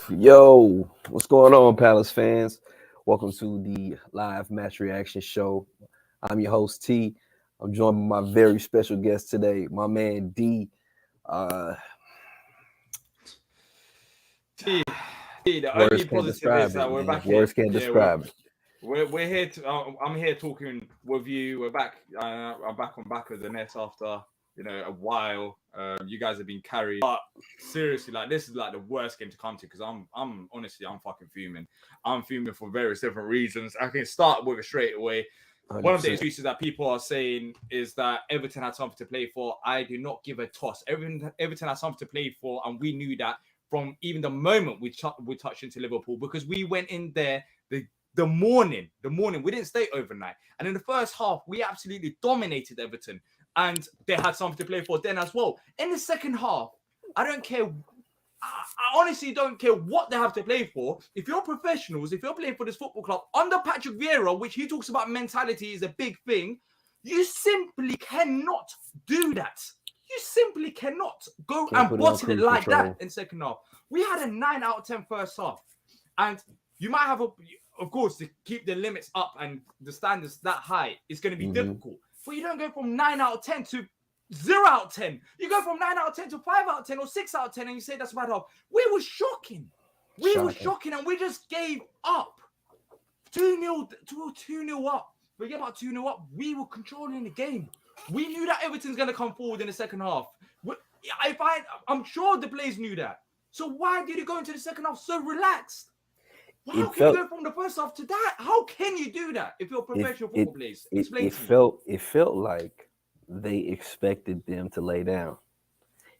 Yo, what's going on, Palace fans? Welcome to the live match reaction show. I'm your host, T. I'm joined by my very special guest today, my man, D. Uh, T, the words only can't positive is describe it, that we're man. back here. Words can't Yeah, describe it. we're here. I'm here talking with you. We're back. I'm back on back of the net after a while. You guys have been carried, but seriously, like this is like the worst game to come to because I'm honestly I'm fucking fuming. I'm fuming for various different reasons. I can start with it straight away. One of the 100%. excuses that people are saying is that Everton had something to play for. I do not give a toss. Everton had something to play for, and we knew that from even the moment we touched into Liverpool because we went in there the morning. We didn't stay overnight, and in the first half we absolutely dominated Everton, and they had something to play for then as well. In the second half, I don't care. I honestly don't care what they have to play for. If you're professionals, if you're playing for this football club under Patrick Vieira, which he talks about mentality is a big thing, you simply cannot do that. You simply cannot go Can't and put it on bottle it cruise like control. that in second half. We had a 9 out of 10 first half. And you might have, of course, to keep the limits up and the standards that high, it's going to be difficult. But you don't go from 9 out of 10 to 0 out of 10. You go from 9 out of 10 to 5 out of 10 or 6 out of 10 and you say that's bad half. We were shocking. We were shocking and we just gave up. 2-0 up. Forget about 2-0 up. We were controlling the game. We knew that Everton's going to come forward in the second half. I'm sure the players knew that. So why did you go into the second half so relaxed? How can you go from the first half to that? How can you do that if you're professional football players? Explain to me. It felt like they expected them to lay down.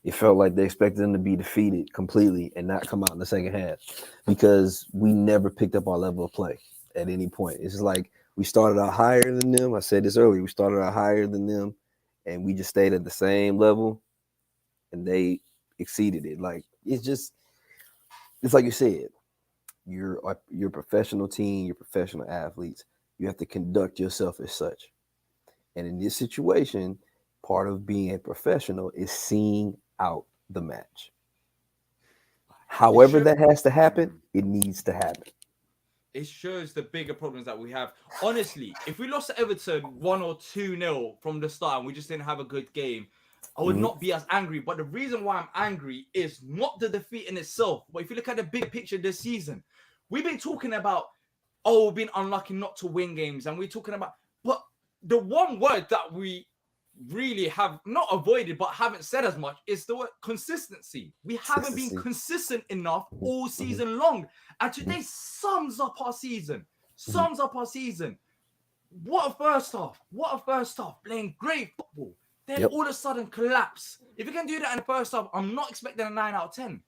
It felt like they expected them to be defeated completely and not come out in the second half because we never picked up our level of play at any point. It's just like we started out higher than them. I said this earlier. We started out higher than them, and we just stayed at the same level, and they exceeded it. Like it's like you said. You're a professional team. You're professional athletes. You have to conduct yourself as such. And in this situation, part of being a professional is seeing out the match. However that has to happen, it needs to happen. It shows the bigger problems that we have. Honestly, if we lost to Everton 1 or 2-0 from the start and we just didn't have a good game, I would not be as angry. But the reason why I'm angry is not the defeat in itself. But if you look at the big picture this season, we've been talking about, we've been unlucky not to win games. And we're talking about, but the one word that we really have not avoided but haven't said as much is the word consistency. We haven't been consistent enough all season long, and today sums up our season. What a first half, playing great football, then all of a sudden collapse. If you can do that in the first half, I'm not expecting a 9 out of 10.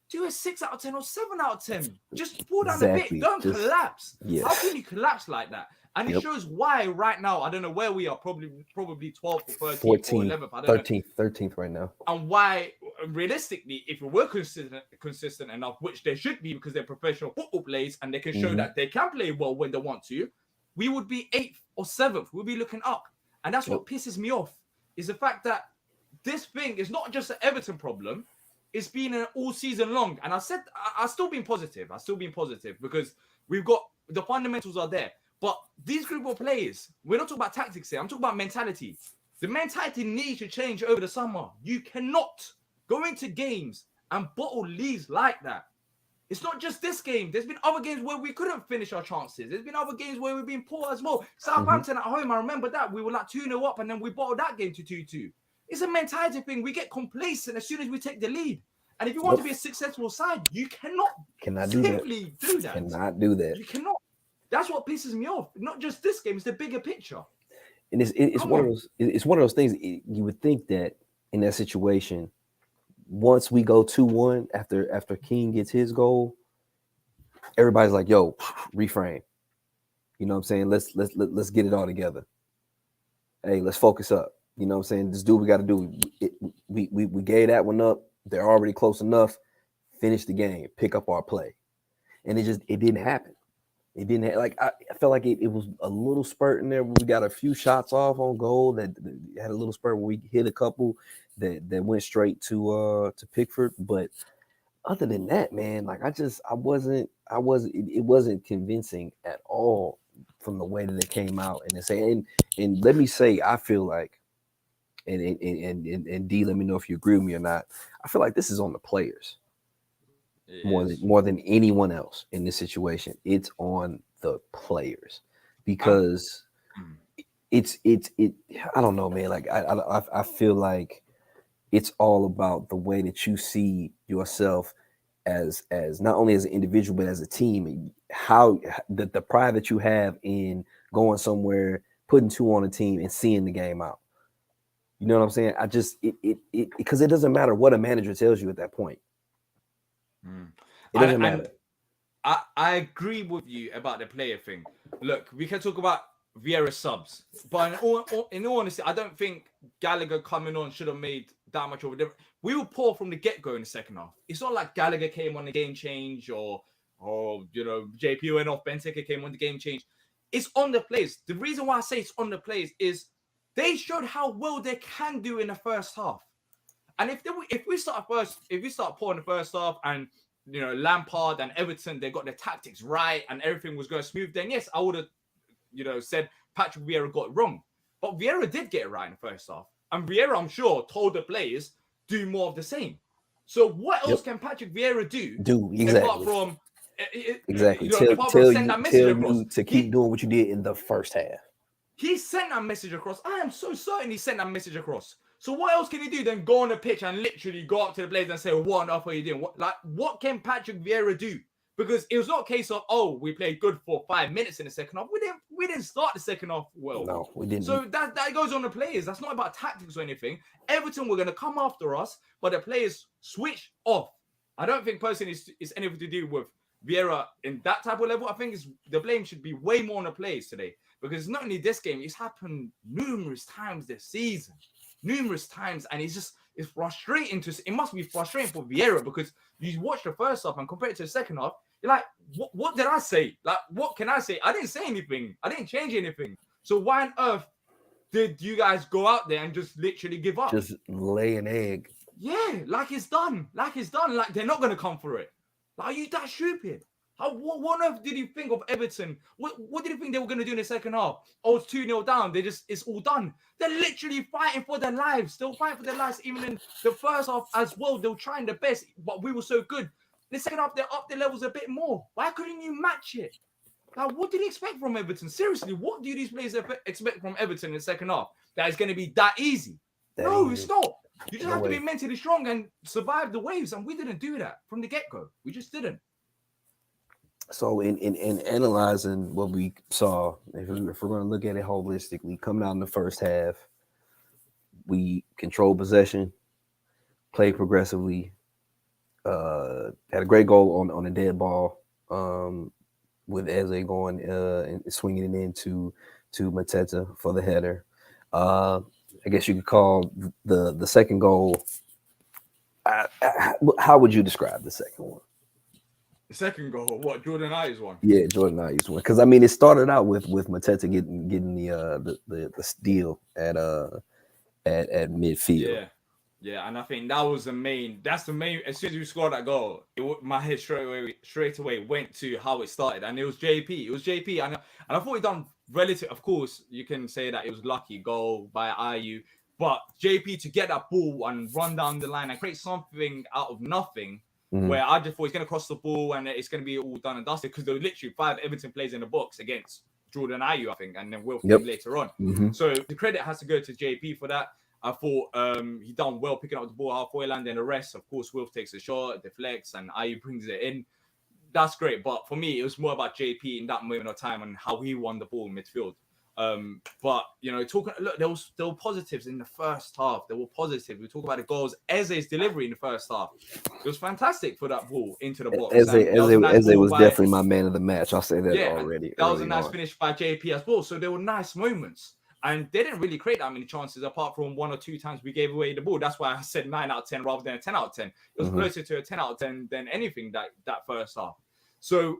Do a 6 out of 10 or 7 out of 10. Just pull down the bit. Don't collapse. Yes. How can you collapse like that? And it shows why right now, I don't know where we are, probably 12th or 13th 14th, or 11th. I don't 13th, 13th right now. And why, realistically, if we were consistent enough, which they should be because they're professional football players and they can show that they can play well when they want to, we would be 8th or 7th. We'll be looking up. And that's what pisses me off, is the fact that this thing is not just an Everton problem. It's been an all season long. And I've still been positive. Because we've got the fundamentals are there. But these group of players, we're not talking about tactics here. I'm talking about mentality. The mentality needs to change over the summer. You cannot go into games and bottle leads like that. It's not just this game. There's been other games where we couldn't finish our chances. There's been other games where we've been poor as well. Southampton at home, I remember that. We were like 2-0 up and then we bottled that game to 2-2. It's a mentality thing. We get complacent as soon as we take the lead. And if you want to be a successful side, you cannot simply do that. Cannot do that. You cannot. That's what pisses me off. Not just this game; it's the bigger picture. And it's one of those things. You would think that in that situation, once we go 2-1 after King gets his goal, everybody's like, "Yo, reframe." You know what I'm saying? Let's get it all together. Hey, let's focus up. You know what I'm saying? Just do what we got to do. We gave that one up. They're already close enough. Finish the game. Pick up our play. And it didn't happen. It didn't I felt like it was a little spurt in there where we got a few shots off on goal that had a little spurt where we hit a couple that went straight to Pickford. But other than that, man, like it wasn't convincing at all from the way that it came out. And let me say, I feel like, and D, let me know if you agree with me or not. I feel like this is on the players It is. more than anyone else in this situation. It's on the players Um, because mm, it. I don't know, man. Like I feel like it's all about the way that you see yourself as not only as an individual but as a team. How the pride that you have in going somewhere, putting two on a team, and seeing the game out. You know what I'm saying? I just it because it doesn't matter what a manager tells you at that point. mm. It doesn't And matter. I agree with you about the player thing. Look, we can talk about Vieira subs, but in all honesty, I don't think Gallagher coming on should have made that much of a difference. We were poor from the get go in the second half. It's not like Gallagher came on the game change or JP went off, Benteke came on the game change. It's on the players. The reason why I say it's on the players is they showed how well they can do in the first half. And if we start poor in the first half, and Lampard and Everton, they got their tactics right and everything was going smooth, then yes, I would have said Patrick Vieira got it wrong. But Vieira did get it right in the first half, and Vieira, I'm sure, told the players do more of the same. So what Yep. else can Patrick Vieira do Do apart exactly. from Exactly. apart from send that message Tell across? you to keep doing what you did in the first half. He sent that message across. I am so certain he sent that message across. So what else can he do than go on the pitch and literally go up to the players and say, "What on earth are you doing? What can Patrick Vieira do?" Because it was not a case of, "Oh, we played good for 5 minutes in the second half." We didn't start the second half well. No, we didn't. So that goes on the players. That's not about tactics or anything. Everton were going to come after us, but the players switched off. I don't think personally it's anything to do with Vieira in that type of level. I think the blame should be way more on the players today. Because not only this game, it's happened numerous times this season. Numerous times. And it's frustrating it must be frustrating for Vieira, because you watch the first half and compare it to the second half, you're like, what did I say? Like, what can I say? I didn't say anything. I didn't change anything. So why on earth did you guys go out there and just literally give up? Just lay an egg. Yeah, like it's done. Like they're not going to come for it. Like, are you that stupid? What on earth did you think of Everton? What did you think they were going to do in the second half? Oh, it's 2-0 down. It's all done. They're literally fighting for their lives. They'll fight for their lives even in the first half as well. They were trying their best, but we were so good. In the second half, they're up their levels a bit more. Why couldn't you match it? Like, what did you expect from Everton? Seriously, what do these players expect from Everton in the second half? That it's going to be that easy? No, it's not. You just have to be mentally strong and survive the waves, and we didn't do that from the get-go. We just didn't. So in analyzing what we saw, if we're going to look at it holistically, coming out in the first half, we controlled possession, played progressively, had a great goal on a dead ball, with Eze going and swinging it into Mateta for the header. I guess you could call the second goal. How would you describe the second one? The second goal, what, Jordan Ayers one? Yeah, Jordan Ayers one. Because I mean, it started out with Mateta getting the steal at midfield. Yeah, and I think that was the main. That's the main. As soon as we scored that goal, my head straight away went to how it started, and it was JP. It was JP, and I thought he done relative. Of course, you can say that it was lucky goal by IU, but JP to get that ball and run down the line and create something out of nothing. Mm-hmm. Where I just thought he's going to cross the ball and it's going to be all done and dusted, because there were literally 5 Everton players in the box against Jordan Ayew, I think, and then Will later on. Mm-hmm. So the credit has to go to JP for that. I thought he done well picking up the ball halfway line, then the rest, of course, Wilf takes a shot, deflects, and Ayew brings it in. That's great. But for me, it was more about JP in that moment of time and how he won the ball in midfield. But look, there were positives in the first half. There were positives. We talk about the goals. Eze's delivery in the first half. It was fantastic for that ball into the box. Eze was definitely my man of the match. I'll say that already. That was a nice finish by JP as well. So there were nice moments. And they didn't really create that many chances apart from 1 or 2 times we gave away the ball. That's why I said 9 out of 10 rather than a 10 out of 10. It was closer to a 10 out of 10 than anything that first half. So,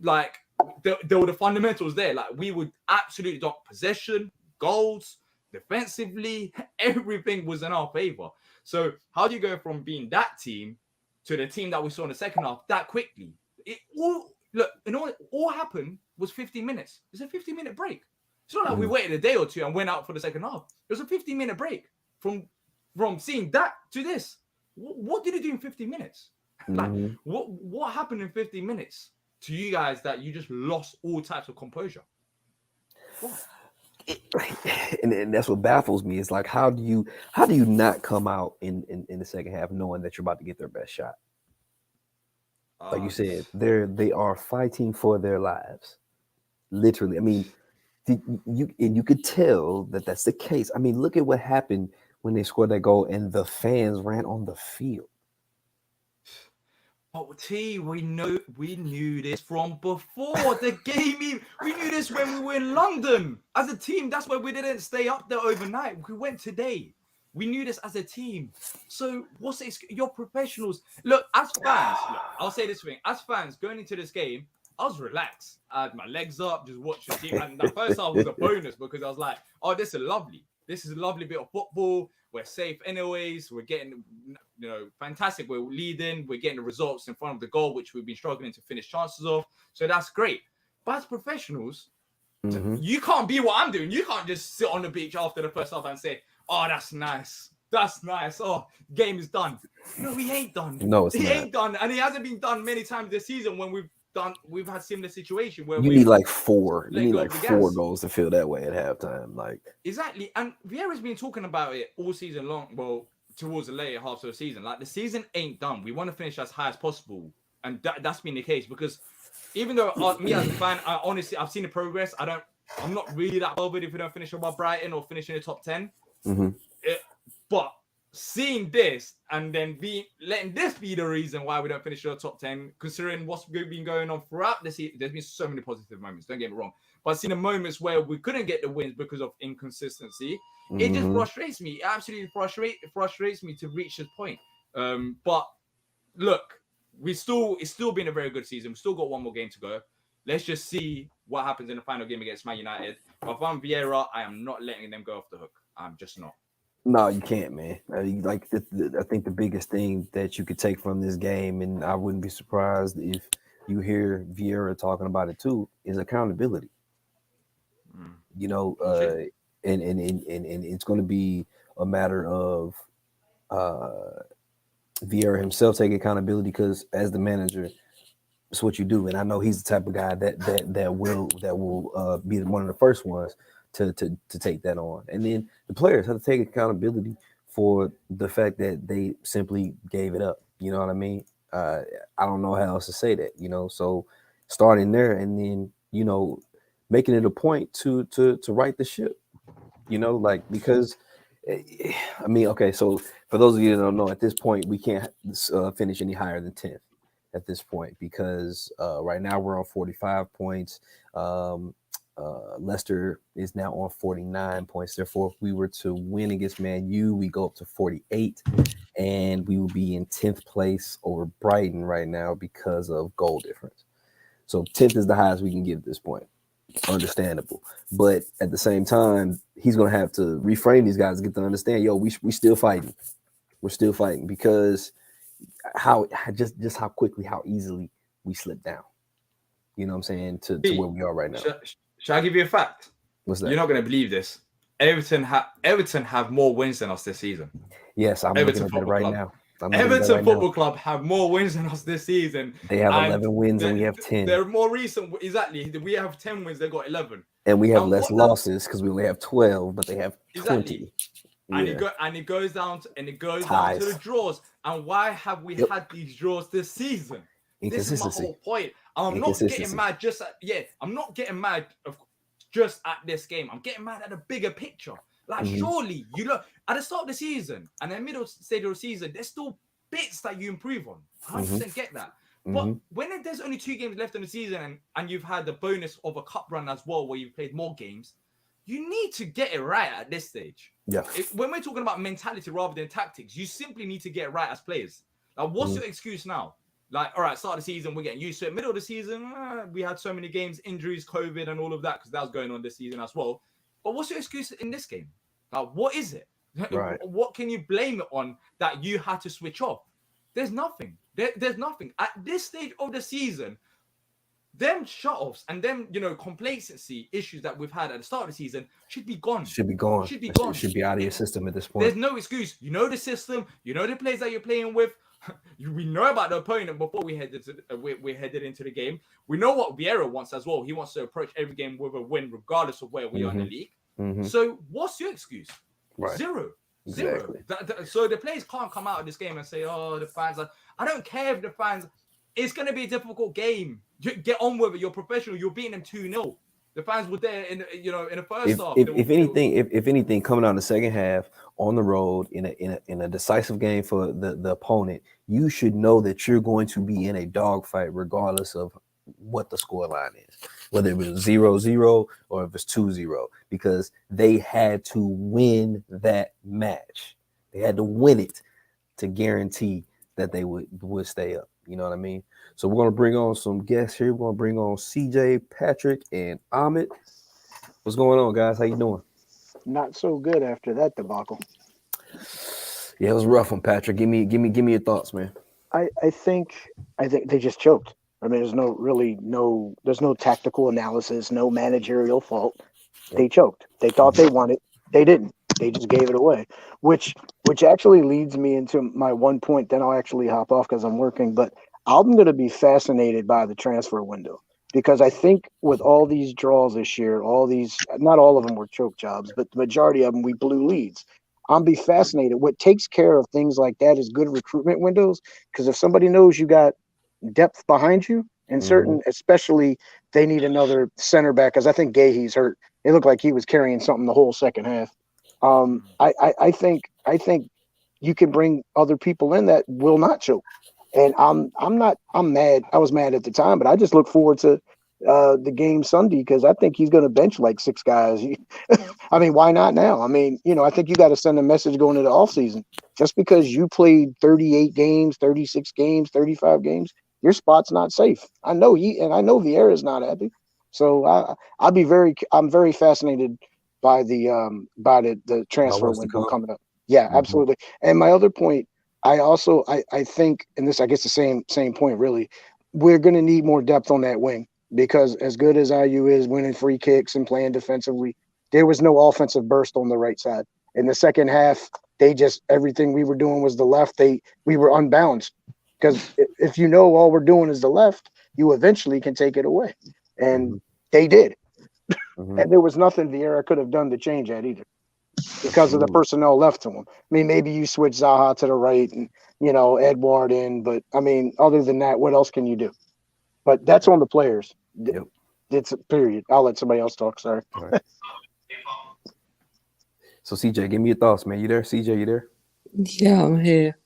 like, there were the fundamentals there. Like, we would absolutely dominate possession, goals, defensively, everything was in our favor. So how do you go from being that team to the team that we saw in the second half that quickly. It all happened was 15 minutes. It's a 15-minute break. It's not like we waited a day or two and went out for the second half. It was a 15-minute break from seeing that to this. What did you do in 15 minutes? Like, what happened in 15 minutes to you guys that you just lost all types of composure? What? And that's what baffles me. It's like, how do you not come out in the second half knowing that you're about to get their best shot? Like you said, they are fighting for their lives, literally. I mean, you could tell that that's the case. I mean, look at what happened when they scored that goal and the fans ran on the field. Oh, T, we knew this from before the game. We knew this when we were in London as a team. That's why we didn't stay up there overnight. We went today. We knew this as a team. So what's it? You're professionals. Look, as fans, I'll say this thing. As fans, going into this game, I was relaxed. I had my legs up, just watching the team. And the first half was a bonus because I was like, oh, this is lovely. This is a lovely bit of football. We're safe anyways. We're getting, fantastic. We're leading. We're getting the results in front of the goal, which we've been struggling to finish chances of. So that's great. But as professionals, you can't be what I'm doing. You can't just sit on the beach after the first half and say, oh, that's nice. That's nice. Oh, game is done. No, we ain't done. No, it's not. Ain't done. And it hasn't been done many times this season when we've had similar situation where you need like four goals to feel that way at halftime. Like, exactly. And Vieira's been talking about it all season long. Well, towards the later half of the season, like the season ain't done. We want to finish as high as possible, and that's been the case because even though me as a fan, honestly, I've seen the progress. I'm not really that bothered if we don't finish above Brighton or finish in the top 10. But seeing this and then letting this be the reason why we don't finish in the top 10, considering what's been going on throughout the season, there's been so many positive moments. Don't get me wrong, but seeing the moments where we couldn't get the wins because of inconsistency, it just frustrates me. It absolutely frustrates me to reach this point. But look, it's still been a very good season. We've still got one more game to go. Let's just see what happens in the final game against Man United. But if I'm Vieira, I am not letting them go off the hook. I'm just not. No, you can't, man. I think the biggest thing that you could take from this game, and I wouldn't be surprised if you hear Vieira talking about it too, is accountability. And it's going to be a matter of Vieira himself taking accountability because as the manager, it's what you do. And I know he's the type of guy that will be one of the first ones to take that on. And then the players have to take accountability for the fact that they simply gave it up. You know what I mean? I don't know how else to say that, so starting there and then, making it a point to right the ship, because I mean, okay, so for those of you that don't know, at this point, we can't finish any higher than 10th at this point because right now we're on 45 points. Leicester is now on 49 points. Therefore, if we were to win against Man U, we go up to 48, and we will be in 10th place over Brighton right now because of goal difference. So 10th is the highest we can get at this point. Understandable. But at the same time, he's going to have to reframe these guys to get to understand, we still fighting. We're still fighting because how quickly, how easily we slip down. You know what I'm saying? To where we are right now. Shall I give you a fact? What's that? You're not going to believe this. Everton have more wins than us this season. Yes, I'm looking at that right now. Everton Football Club have more wins than us this season. They have 11 wins and we have 10. They're more recent. Exactly. We have 10 wins. They got 11. And we have less losses because we only have 12, but they have 20. Exactly. And it goes down to the draws. And why have we had these draws this season? This is my whole point. I'm not getting mad I'm not getting mad just at this game. I'm getting mad at the bigger picture. Like, surely you look at the start of the season and in the middle stage of the season, there's still bits that you improve on. 100% get that. But when there's only 2 games left in the season and you've had the bonus of a cup run as well, where you've played more games, you need to get it right at this stage. Yeah. When we're talking about mentality rather than tactics, you simply need to get it right as players. Like, what's your excuse now? Like, all right, start of the season, we're getting used to it. Middle of the season, we had so many games, injuries, COVID, and all of that, because that was going on this season as well. But what's your excuse in this game? Like, what is it? Right. What can you blame it on that you had to switch off? There's nothing. There's nothing at this stage of the season. Them shut-offs and them, complacency issues that we've had at the start of the season should be gone. Should be gone. Should be gone. Should be out of your system at this point. There's no excuse. You know the system. You know the players that you're playing with. We know about the opponent before we headed into the game. We know what Vieira wants as well. He wants to approach every game with a win, regardless of where we are in the league. So what's your excuse? Right. Zero. Exactly. So the players can't come out of this game and say, "Oh, the fans are." I don't care if the fans. It's going to be a difficult game. Get on with it. You're professional. You're beating them 2-0. The fans were there in the first half. If anything, coming out in the second half on the road in a decisive game for the opponent, you should know that you're going to be in a dogfight regardless of what the scoreline is, whether it was 0-0 or if it's 2-0, because they had to win that match. They had to win it to guarantee that they would stay up. You know what I mean? So we're going to bring on some guests here. We're going to bring on CJ, Patrick, and Ahmed. What's going on, guys? How you doing? Not so good after that debacle. Yeah, it was rough on Patrick. Give me your thoughts, man. I think they just choked. I mean, there's no tactical analysis, no managerial fault. Yep. They choked. They thought they won it. They didn't. They just gave it away, which actually leads me into my one point. Then I'll actually hop off because I'm working. But I'm going to be fascinated by the transfer window because I think with all these draws this year, not all of them were choke jobs, but the majority of them we blew leads. I'll be fascinated. What takes care of things like that is good recruitment windows, because if somebody knows you got depth behind you and certain, especially they need another center back, because I think Gahey's hurt. It looked like he was carrying something the whole second half. I think you can bring other people in that will not choke. And I'm mad. I was mad at the time, but I just look forward to the game Sunday because I think he's going to bench like 6 guys. I mean, why not now? I mean, I think you got to send a message going into the offseason. Just because you played 38 games, 36 games, 35 games, your spot's not safe. I know Vieira is not happy. So I'm very fascinated by the transfer window coming up. Yeah, absolutely. And my other point, I think, and this I guess the same point really, we're going to need more depth on that wing because as good as IU is winning free kicks and playing defensively, there was no offensive burst on the right side. In the second half, everything we were doing was the left. We were unbalanced because if all we're doing is the left, you eventually can take it away, and they did. And there was nothing Vieira could have done to change that either because of the personnel left to him. I mean, maybe you switch Zaha to the right and, Edward in, but I mean, other than that, what else can you do? But that's on the players. Yep. It's a period. I'll let somebody else talk. Sorry. All right. So CJ, give me your thoughts, man. You there? CJ, you there? Yeah, I'm here.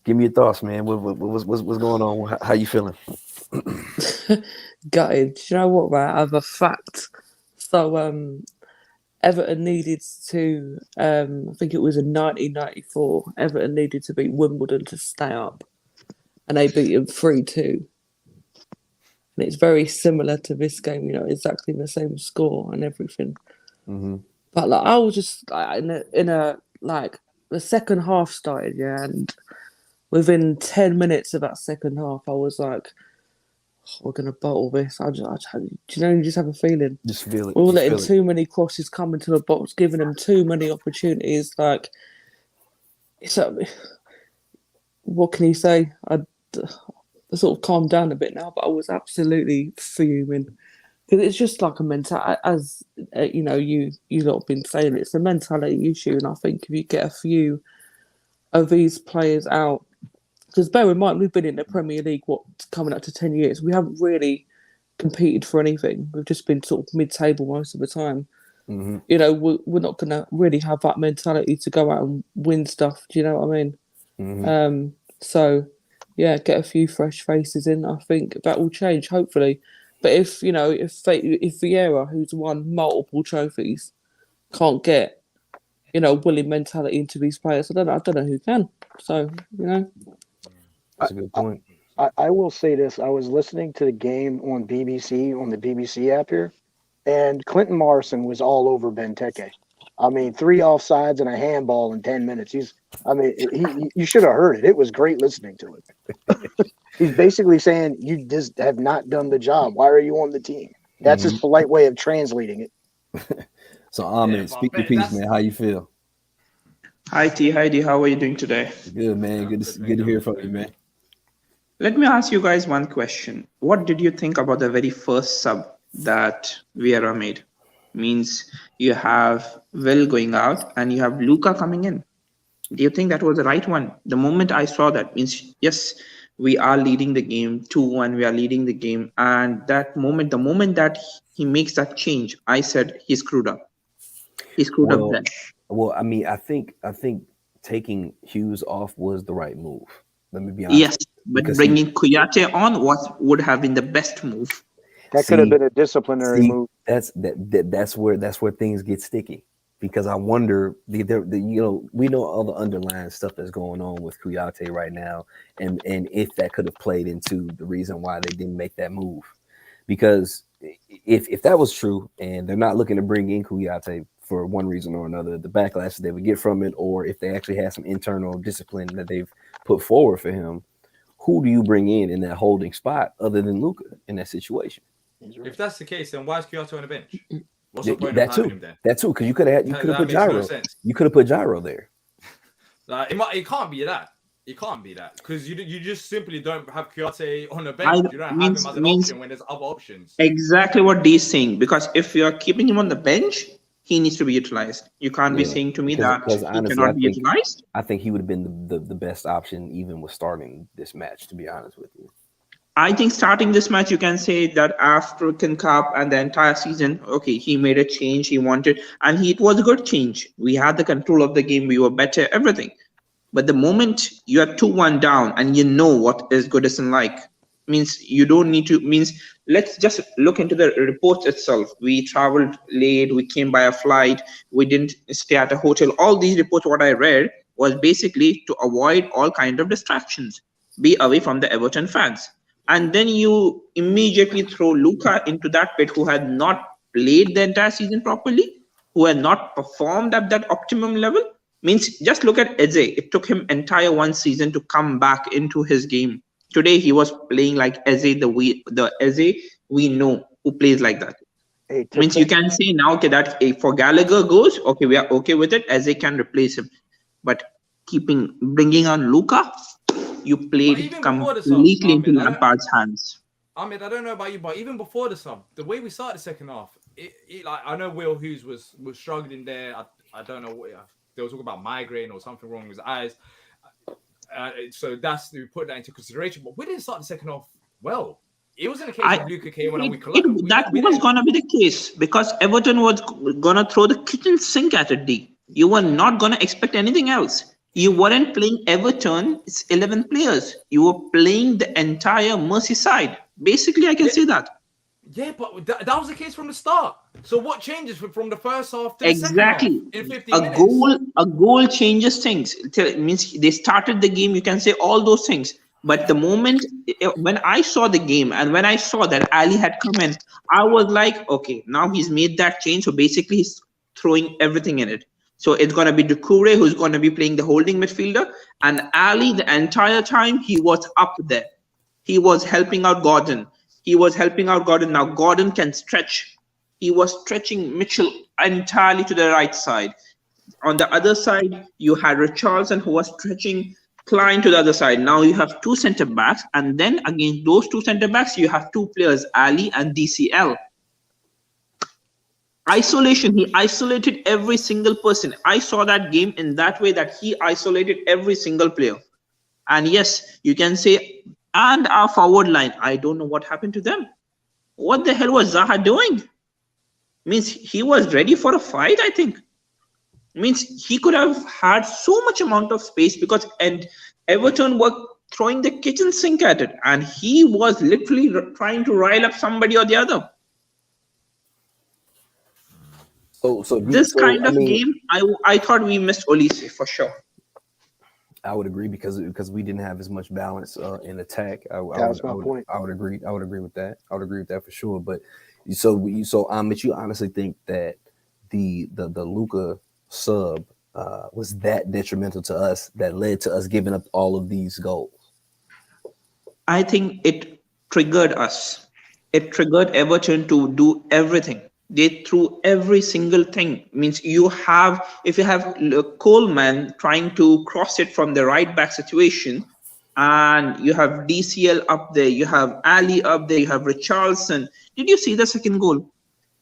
Give me your thoughts, man. What's going on? How you feeling? Gutted. Do you know what, right? I have a fact. So, Everton needed to, I think it was in 1994, Everton needed to beat Wimbledon to stay up. And they beat them 3-2. And it's very similar to this game, exactly the same score and everything. Mm-hmm. But I was just in a the second half started, and within 10 minutes of that second half, I was like, we're going to bottle this. You just have a feeling. Just feel it. We were letting too many crosses come into the box, giving them too many opportunities. What can you say? I sort of calmed down a bit now, but I was absolutely fuming. Because it's just like a mental, as you lot have been saying, it's a mentality issue. And I think if you get a few of these players out, because bear in mind, we've been in the Premier League, coming up to 10 years. We haven't really competed for anything. We've just been sort of mid-table most of the time. Mm-hmm. We're not going to really have that mentality to go out and win stuff. Do you know what I mean? Mm-hmm. So, yeah, get a few fresh faces in. I think that will change, hopefully. But if Vieira, who's won multiple trophies, can't get, winning mentality into these players, I don't know who can. So, That's a good point. I will say this. I was listening to the game on the BBC app here, and Clinton Morrison was all over Benteke. I mean, 3 offsides and a handball in 10 minutes. You should have heard it. It was great listening to it. He's basically saying, you just have not done the job. Why are you on the team? That's his polite way of translating it. So, Ahmed, speak your piece, man. How you feel? Hi T, hi D, how are you doing today? Good, man. Good to hear from you, man. Let me ask you guys one question. What did you think about the very first sub that Vieira made? Means you have Will going out and you have Luca coming in. Do you think that was the right one? The moment I saw that, means yes, we are leading the game 2-1, we are leading the game, and the moment that he makes that change, I said he screwed up. He screwed up then. Well, I mean, I think taking Hughes off was the right move. Let me be honest. Yes, but bringing Kouyaté on would have been the best move. That could have been a disciplinary move. That's where things get sticky, because I wonder we know all the underlying stuff that's going on with Kouyaté right now, and if that could have played into the reason why they didn't make that move, because if that was true and they're not looking to bring in Kouyaté for one reason or another, the backlash that they would get from it, or if they actually have some internal discipline that they've put forward for him, who do you bring in that holding spot other than Luka in that situation? If that's the case, then why is Kouyaté on the bench? What's the point of having him then? That too, because you could have put Gyro. You could have put Gyro there. It can't be that. It can't be that, because you just simply don't have Kouyaté on the bench. You don't have him as an option when there's other options. Exactly what D's saying, because if you're keeping him on the bench, he needs to be utilized. You can't be saying to me that he cannot be utilized. I think he would have been the best option even with starting this match, to be honest with you. I think starting this match, you can say that African Cup and the entire season, okay, he made a change he wanted, and it was a good change. We had the control of the game. We were better, everything. But the moment you are 2-1 down and you know what is Goodison like, means you don't need to, let's just look into the report itself. We traveled late, we came by a flight, we didn't stay at a hotel. All these reports, what I read, was basically to avoid all kind of distractions, be away from the Everton fans. And then you immediately throw Luca into that pit, who had not played the entire season properly, who had not performed at that optimum level. Means just look at Eze. It took him entire one season to come back into his game. Today he was playing like Eze, the Eze we know, who plays like that. Means you can say now, okay, that for Gallagher goes, okay, we are okay with it. Eze can replace him, but bringing on Luca, you played completely into Lampard's hands. Ahmed, I don't know about you, but even before the sub, the way we started the second half, I know Will Hughes was struggling there. I don't know what they were talking about, migraine or something wrong with his eyes. So we put that into consideration. But we didn't start the second half well. It wasn't a case of Luka came on and we collapsed. That was going to be the case, because Everton was going to throw the kitchen sink at it, D. You were not going to expect anything else. You weren't playing Everton's 11 players. You were playing the entire Merseyside. Basically, I can say that. Yeah, but that was the case from the start. So what changes from the first half to the second half in 15 minutes? A goal changes things. It means they started the game, you can say all those things. But the moment when I saw the game and when I saw that Ali had come in, I was like, okay, now he's made that change. So basically he's throwing everything in it. So it's going to be Doucouré who's going to be playing the holding midfielder. And Ali, the entire time, he was up there. He was helping out Gordon. Now Gordon can stretch. He was stretching Mitchell entirely to the right side. On the other side, you had Richarlison who was stretching Klein to the other side. Now you have two center backs, and then against those two center backs, you have two players, Ali and DCL. Isolation, he isolated every single person. I saw that game in that way, that he isolated every single player. And yes, you can say, and our forward line, I don't know what happened to them. What the hell was Zaha doing? Means he was ready for a fight, I think. Means he could have had so much amount of space, because and Everton were throwing the kitchen sink at it, and he was literally trying to rile up somebody or the other. So this kind of game, I thought we missed Olise for sure. I would agree, because we didn't have as much balance in attack. I would agree. I would agree with that. I would agree with that for sure. But so you honestly think that the Luka sub was that detrimental to us that led to us giving up all of these goals? I think it triggered us. It triggered Everton to do everything. They threw every single thing. Means if you have Coleman trying to cross it from the right back situation, and you have DCL up there, you have Ali up there, you have Richarlison. Did you see the second goal?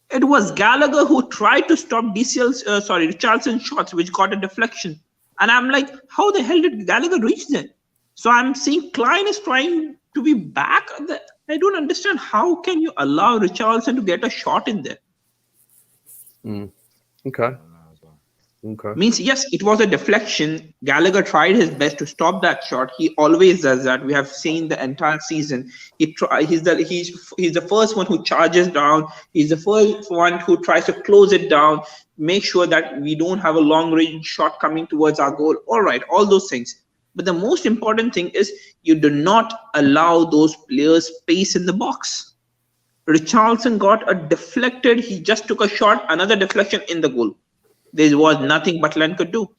It was Gallagher who tried to stop Richarlison's shots, which got a deflection. And I'm like, how the hell did Gallagher reach there? So I'm seeing Klein is trying to be back. I don't understand. How can you allow Richarlison to get a shot in there? Okay. Means, yes, it was a deflection. Gallagher tried his best to stop that shot. He always does that. We have seen the entire season. He's the first one who charges down. He's the first one who tries to close it down, make sure that we don't have a long range shot coming towards our goal. All right, all those things. But the most important thing is you do not allow those players space in the box. Richarlison got a deflected. He just took a shot, another deflection in the goal. There was nothing Butland could do.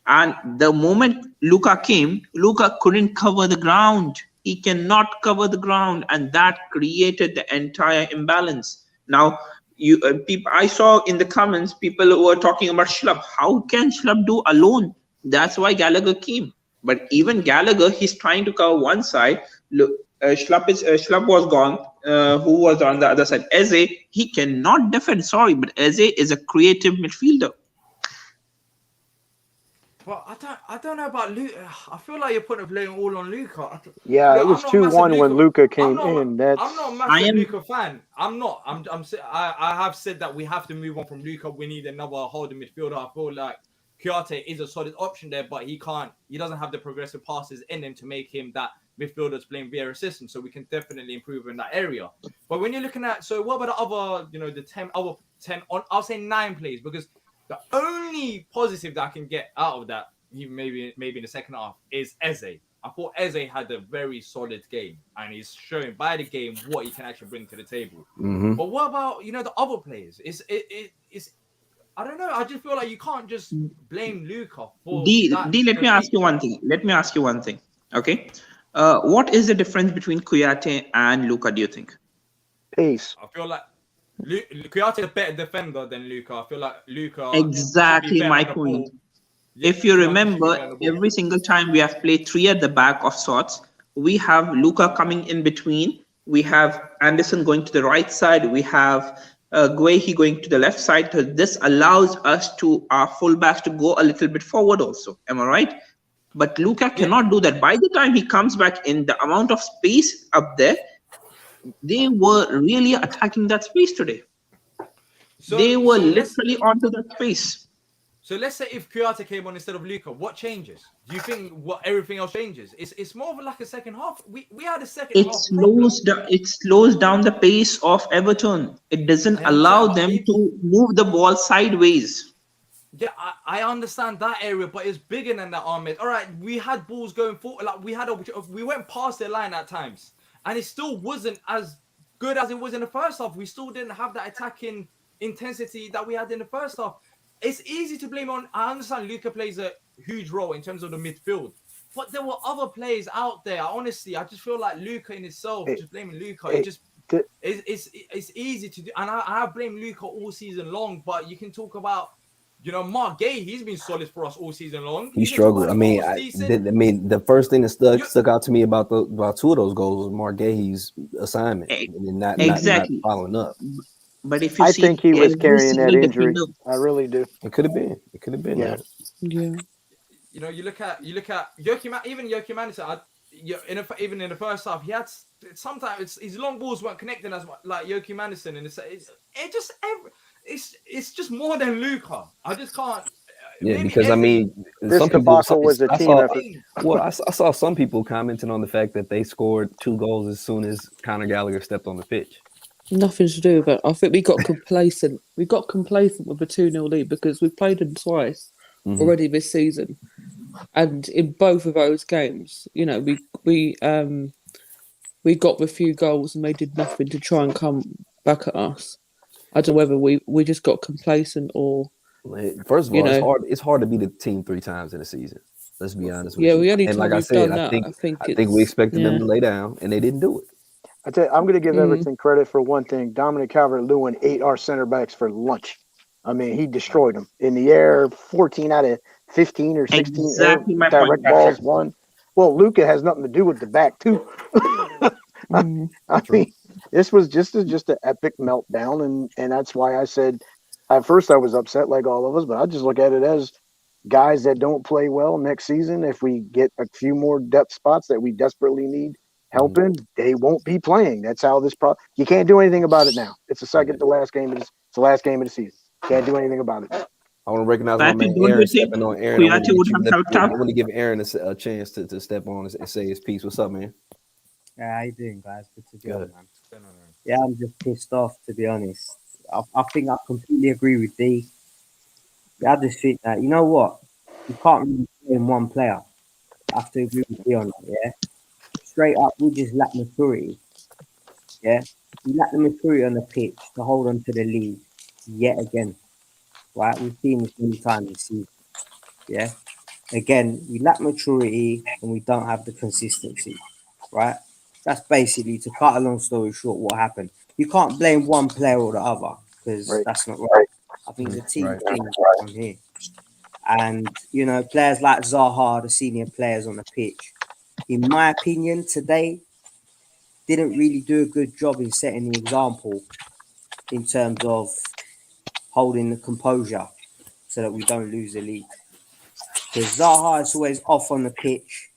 And the moment Luka came, Luka couldn't cover the ground. He cannot cover the ground. And that created the entire imbalance. Now, I saw in the comments, people who were talking about Schlupp. How can Schlupp do alone? That's why Gallagher came. But even Gallagher, he's trying to cover one side. Look, Schlupp was gone. Who was on the other side? Eze, he cannot defend. Sorry, but Eze is a creative midfielder. Well, I don't know about Luka. I feel like you're putting a blame all on Luka. Yeah, it was 2-1 when Luka came in. I'm not a massive Luka fan. I'm not. I have said that we have to move on from Luka. We need another holding midfielder. I feel like Kouyaté is a solid option there, but he doesn't have the progressive passes in him to make him that midfielders playing Vieira system, so we can definitely improve in that area. But when you're looking at, so what about the other, the 10 on, I'll say 9 plays, because the only positive that I can get out of that, even maybe in the second half, is Eze. I thought Eze had a very solid game, and he's showing by the game what he can actually bring to the table. Mm-hmm. But what about the other players? It's I don't know. I just feel like you can't just blame Luka for that. Let me ask you one thing. Okay. What is the difference between Kouyaté and Luka, do you think? Pace. I feel like Kouyaté is a better defender than Luka. I feel like Luka... Exactly my point. If you remember, every single time we have played 3 at the back of sorts, we have Luka coming in between. We have Anderson going to the right side. We have Guehi going to the left side. So this allows us our fullbacks to go a little bit forward also. Am I right? But Luka cannot do that. By the time he comes back in, the amount of space up there, they were really attacking that space today. They were literally onto that space. So let's say if Kouyaté came on instead of Luka, what changes? Do you think everything else changes? It's more of like a second half. We had a second half. It slows down the pace of Everton. It doesn't allow them to move the ball sideways. Yeah, I understand that area, but it's bigger than that, Ahmed. All right, we had balls going forward. Like we went past their line at times, and it still wasn't as good as it was in the first half. We still didn't have that attacking intensity that we had in the first half. It's easy to blame on. I understand Luka plays a huge role in terms of the midfield, but there were other players out there. Honestly, I just feel like Luka in itself, just blaming Luka, it's easy to do. And I have blamed Luka all season long, but you can talk about, Mark Gay, he's been solid for us all season long. He struggled. The first thing that stuck out to me about 2 of those goals was Mark Gay's assignment and not following up. But if you I think he was carrying that injury. Defender. I really do. It could have been. Yeah. Yeah. You look at Joachim Anderson. Even in the first half, he had sometimes his long balls weren't connecting as much like Joachim Anderson, and it's just more than Luka. I just can't. Yeah, because this debacle was a team effort. Well, I saw some people commenting on the fact that they scored 2 goals as soon as Conor Gallagher stepped on the pitch. Nothing to do with it. I think we got complacent. We got complacent with a 2-0 lead because we've played them twice already this season, and in both of those games, we got the few goals and they did nothing to try and come back at us. I don't know whether we just got complacent or First of You all, it's know, hard. It's hard to beat a team 3 times in a season. Let's be honest with yeah, you. the only And time like I we've said, done that, I think I think we it's expected them to lay down, and they didn't do it. I tell you, I'm going to give Mm. Everton credit for one thing. Dominic Calvert-Lewin ate our center backs for lunch. I mean, he destroyed them in the air. 14 out of 15 or 16 air Exactly my point, direct Patrick. balls won. Well, Luca has nothing to do with the back too. Mm. I mean, this was just an epic meltdown, and that's why I said at first I was upset like all of us, but I just look at it as guys that don't play well next season. If we get a few more depth spots that we desperately need help in, they won't be playing. That's how this you can't do anything about it now. It's the second to last game. It's the last game of the season. Can't do anything about it. I want to recognize my Patrick, man don't Aaron you think stepping on Aaron. Kuyati would have helped I out? want to give Aaron a chance to step on and say his piece. What's up, man? Yeah, how you doing, guys? Good to be Good. on, man. Yeah, I'm just pissed off, to be honest. I think I completely agree with D. Yeah, I just think that, you know what? You can't really blame one player. I have to agree with D on that, yeah? Straight up, we just lack maturity, yeah? We lack the maturity on the pitch to hold on to the lead yet again, right? We've seen this many times this season, yeah? Again, we lack maturity and we don't have the consistency, right? That's basically, to cut a long story short, what happened. You can't blame one player or the other because Right. that's not right. I think it's a team Right. thing on here. And, you know, players like Zaha, the senior players on the pitch, in my opinion, today, didn't really do a good job in setting the example in terms of holding the composure so that we don't lose the lead. Because Zaha is always off on the pitch.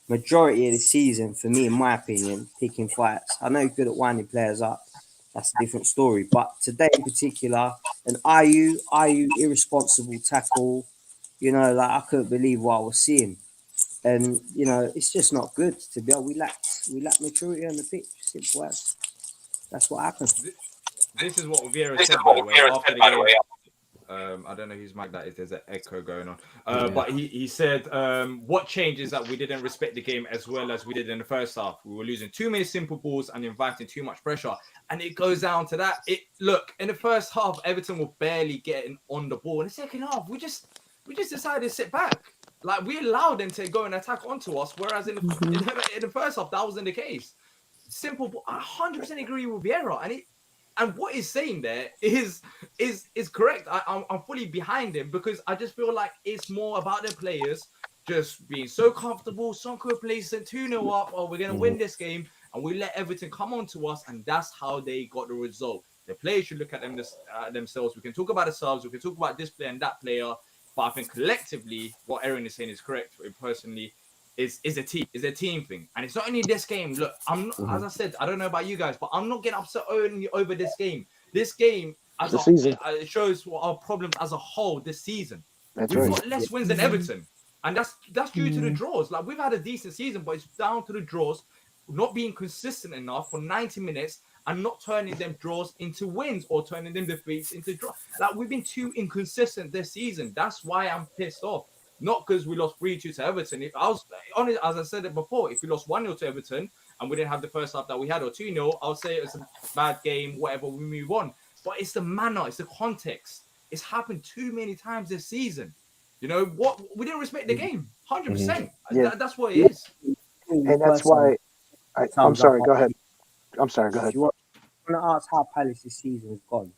Majority of the season, for me, in my opinion, picking fights. I know he's good at winding players up. That's a different story. But today in particular, an IU irresponsible tackle, you know, like I couldn't believe what I was seeing. And, you know, it's just not good to be honest. We lack maturity on the pitch. Simple as. That's what happened. This is what Vieira said, by the way, after the game. I don't know whose mic that is. There's an echo going on. But he said, what changes that we didn't respect the game as well as we did in the first half. We were losing too many simple balls and inviting too much pressure. And it goes down to that. Look, in the first half, Everton were barely getting on the ball. In the second half, we just decided to sit back. Like, we allowed them to go and attack onto us, whereas in the first half, that wasn't the case. Simple ball. I 100% agree with Vieira. And what he's saying there is correct. I'm fully behind him because I just feel like it's more about the players just being so comfortable, so complacent, 2-0 up, or we're going to win this game, and we let Everton come on to us, and that's how they got the result. The players should look at themselves. We can talk about the subs, we can talk about this player and that player, but I think collectively, what Aaron is saying is correct. Personally, is a team thing, and it's not only this game. Look, I'm not, as I said, I don't know about you guys, but I'm not getting upset only over this game. This game as it shows what our problems as a whole this season. That's We've right. got less wins than Everton, and that's due to the draws. Like, we've had a decent season, but it's down to the draws, not being consistent enough for 90 minutes and not turning them draws into wins or turning them defeats into draws. Like, we've been too inconsistent this season. That's why I'm pissed off. Not because we lost 3-2 to Everton. If I was honest, as I said it before, if we lost 1-0 to Everton and we didn't have the first half that we had, or 2-0, I'll say it's a bad game, whatever, we move on. But it's the manner, it's the context. It's happened too many times this season. You know what? We didn't respect the game, 100%. Yeah. That's what it is. And that's why I'm sorry. Go ahead. I'm sorry. Go ahead. You want to ask how Palace's season has gone?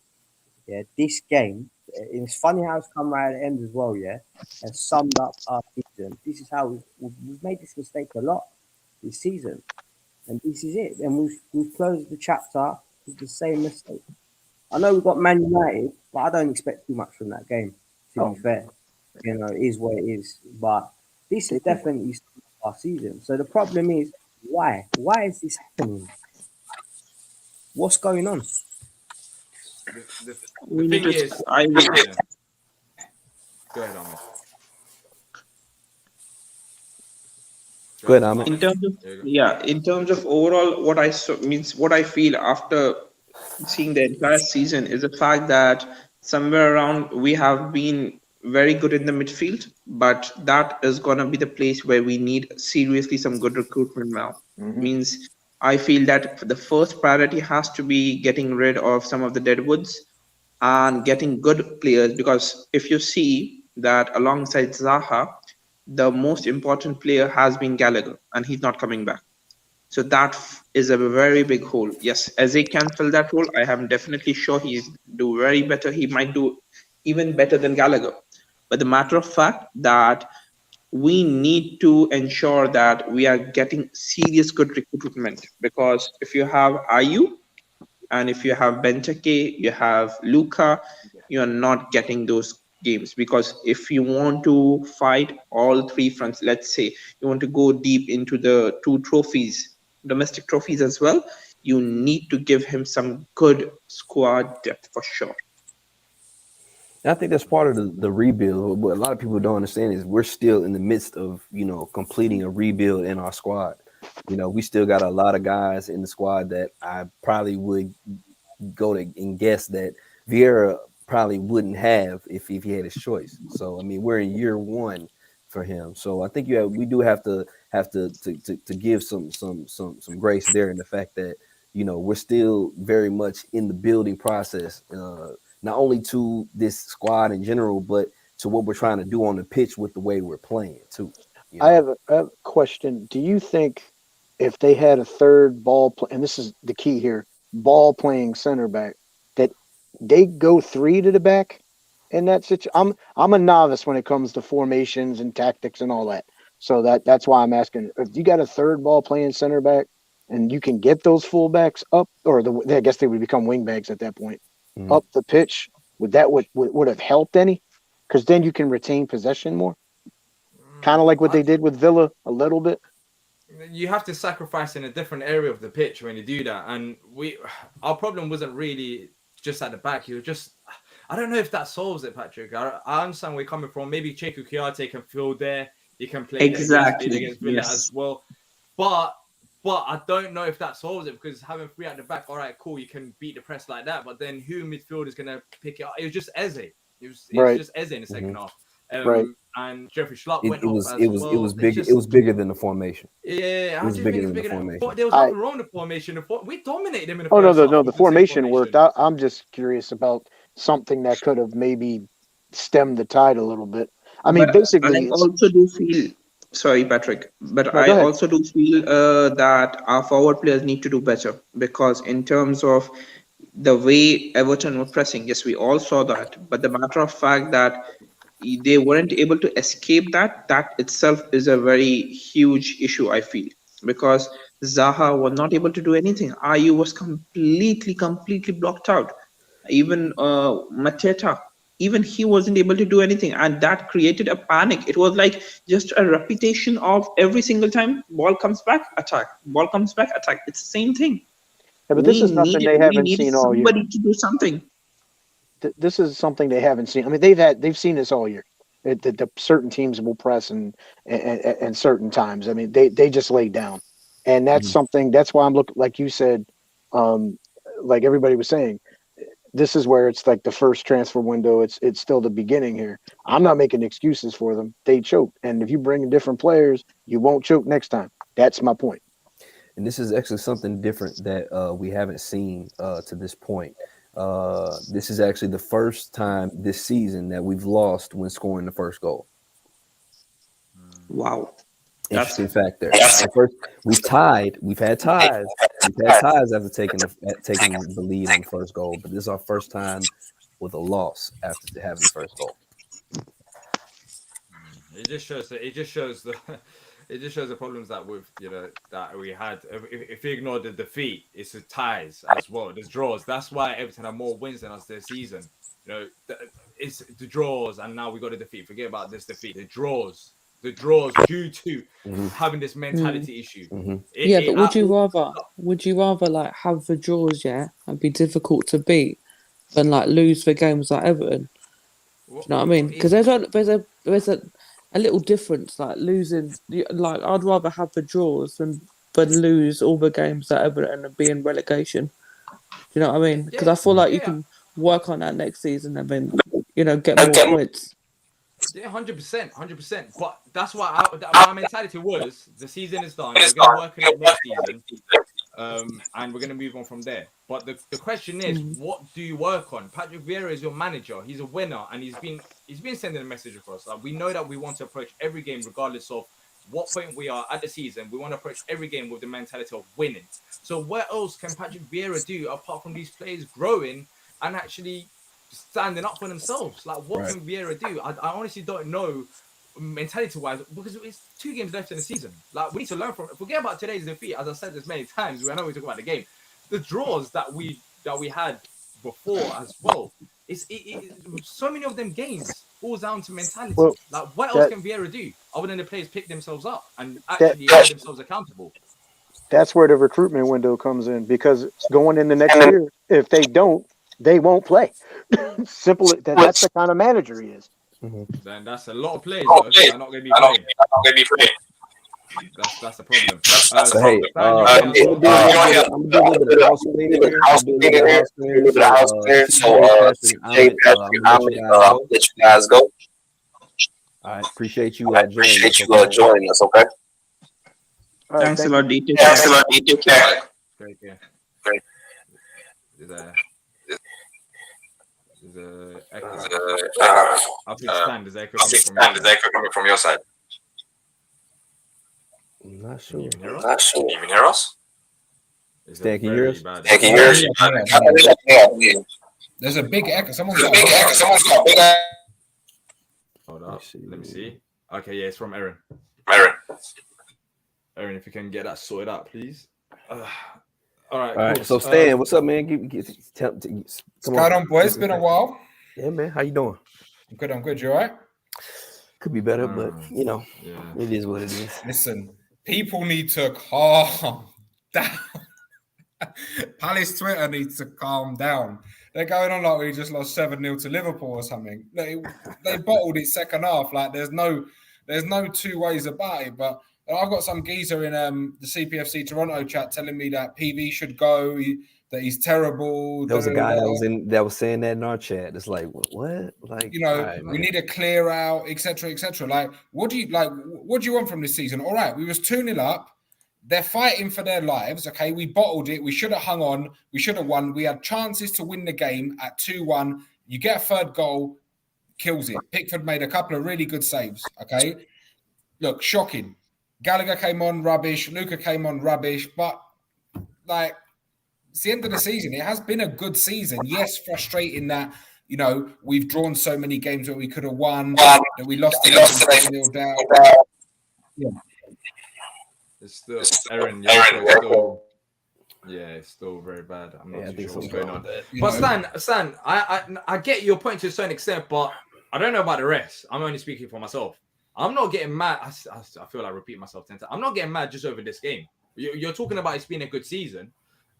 Yeah, this game. It's funny how it's come right at the end as well. Yeah, has summed up our season. This is how we've made this mistake a lot this season, and this is it. And we've closed the chapter with the same mistake. I know we've got Man United, but I don't expect too much from that game. To be fair, you know, it is what it is. But this is definitely our season. So the problem is, why? Why is this happening? What's going on? The thing is, go ahead, Ahmed. Go ahead, Ahmed. In terms of overall, what I feel after seeing the entire season is the fact that somewhere around we have been very good in the midfield, but that is going to be the place where we need seriously some good recruitment now. Means I feel that the first priority has to be getting rid of some of the deadwoods and getting good players. Because if you see that alongside Zaha, the most important player has been Gallagher, and he's not coming back. So that is a very big hole. Yes, Eze can fill that role. I am definitely sure he's do very better. He might do even better than Gallagher. But the matter of fact that we need to ensure that we are getting serious good recruitment, because if you have Ayu and if you have Benteke, you have Luca, you're not getting those games. Because if you want to fight all three fronts, let's say you want to go deep into the two trophies, domestic trophies as well, you need to give him some good squad depth for sure. I think that's part of the rebuild. What a lot of people don't understand is we're still in the midst of, completing a rebuild in our squad. We still got a lot of guys in the squad that I probably would go to and guess that Vieira probably wouldn't have if he had his choice. So I mean, we're in year one for him. So I think we do have to give some grace there in the fact that we're still very much in the building process, not only to this squad in general, but to what we're trying to do on the pitch with the way we're playing too. I have a question. Do you think if they had a third and this is the key here, ball playing center back, that they go three to the back in that situation? I'm a novice when it comes to formations and tactics and all that. So that's why I'm asking. If you got a third ball playing center back and you can get those fullbacks up, or I guess they would become wing backs at that point, up the pitch, would have helped any? Because then you can retain possession more. Kind of like what they did with Villa a little bit. You have to sacrifice in a different area of the pitch when you do that. And our problem wasn't really just at the back. You just, I don't know if that solves it, Patrick. I understand where you're coming from. Maybe Cheku Kouyaté can fill there. He can play against Villa as well. But I don't know if that solves it, because having three at the back, all right, cool, you can beat the press like that. But then who in midfield is going to pick it up? It was just Eze. It was just Eze in the second half. And Jeffrey Schlupp went off as well. It was big. It was bigger than the formation. Yeah, it was bigger than the formation. But there was nothing wrong with the formation. We dominated them in the first half. No, the formation worked. I'm just curious about something that could have maybe stemmed the tide a little bit. I mean, basically, I also do feel. Sorry, Patrick, but I also do feel that our forward players need to do better, because in terms of the way Everton were pressing, yes, we all saw that. But the matter of fact that they weren't able to escape that itself is a very huge issue, I feel, because Zaha was not able to do anything. Ayu was completely blocked out. Even Mateta, even he wasn't able to do anything, and that created a panic. It was like just a repetition of every single time ball comes back, attack, ball comes back, attack. It's the same thing. Yeah, but this is nothing they haven't seen all year. Somebody to do something. This is something they haven't seen. I mean, they've seen this all year. The certain teams will press and certain times. I mean, they just lay down, and that's something. That's why I'm looking, like you said, like everybody was saying. This is where it's like the first transfer window. It's still the beginning here. I'm not making excuses for them. They choked, and if you bring in different players, you won't choke next time. That's my point. And this is actually something different that we haven't seen to this point. This is actually the first time this season that we've lost when scoring the first goal. Wow. Interesting fact there. We've had ties. We've had ties after taking the lead on the first goal, but this is our first time with a loss after having the first goal. It just shows the problems that we had. If you ignore the defeat, it's the ties as well. There's draws. That's why Everton have more wins than us this season. It's the draws, and now we got a defeat. Forget about this defeat. The draws due to having this mentality issue. But would you rather like have the draws, and be difficult to beat, than like lose for games like Everton? Do you know what I mean? Because there's a little difference, like losing. Like I'd rather have the draws than lose all the games that Everton and be in relegation. Do you know what I mean? Because I feel like you can work on that next season and then get more points. Yeah, 100%. But that's why my mentality was: the season is done. We're gonna work on it next season. and we're going to move on from there. But the question is, what do you work on? Patrick Vieira is your manager. He's a winner, and he's been sending a message across. Like, we know that we want to approach every game, regardless of what point we are at the season. We want to approach every game with the mentality of winning. So what else can Patrick Vieira do apart from these players growing and actually standing up for themselves? Like, what can Vieira do? I honestly don't know, mentality-wise, because it's 2 games left in the season. Like, we need to learn from it. Forget about today's defeat. As I said this many times, I know we talk about the game. The draws that we had before as well. So many of them games falls down to mentality. Well, like, what else can Vieira do other than the players pick themselves up and actually hold themselves accountable? That's where the recruitment window comes in, because going in the next year, if they don't, they won't play. Simple. That's the kind of manager he is. Then that's a lot of players though, that are not going to be playing. That's the problem. So hey, I'm gonna do a little bit of house cleaning. So I'm gonna let you guys go. All right, appreciate you joining us. Okay. All right, Thanks a lot, DT. Great. I'll expand. Is there echo coming from your side? I'm not sure. Can you even hear us? Stan, can you hear us? Can you hear us? There's a big echo. Someone's got a big echo. Hold up. Let me see. Okay, yeah, it's from Aaron. Aaron, if you can get that sorted out, please. All right. So Stan, what's up, man? What's going on, boys? It's been a while. Yeah, man. How you doing? I'm good. You all right? Could be better, but it is what it is. Listen, people need to calm down. Palace Twitter needs to calm down. They're going on like we just lost 7-0 to Liverpool or something. They bottled it second half. Like there's no 2 ways about it. But I've got some geezer in the CPFC Toronto chat telling me that PV should go, that he's terrible. There was a guy that was saying that in our chat. It's like, what? Like, right, we need a clear out, etc., etc. Like, what do you want from this season? All right, we was 2-0 up. They're fighting for their lives. Okay, we bottled it. We should have hung on. We should have won. We had chances to win the game at 2-1. You get a third goal, kills it. Pickford made a couple of really good saves. Okay, look, shocking. Gallagher came on rubbish. Luka came on rubbish. But like, it's the end of the season. It has been a good season. Yes, frustrating that we've drawn so many games where we could have won. That we lost today 0 down. Yeah. It's still Aaron. It's still very bad. I'm not too sure what's going on. But Stan, I get your point to a certain extent, but I don't know about the rest. I'm only speaking for myself. I'm not getting mad. I feel like repeating myself 10 times. I'm not getting mad just over this game. You're talking about it's been a good season,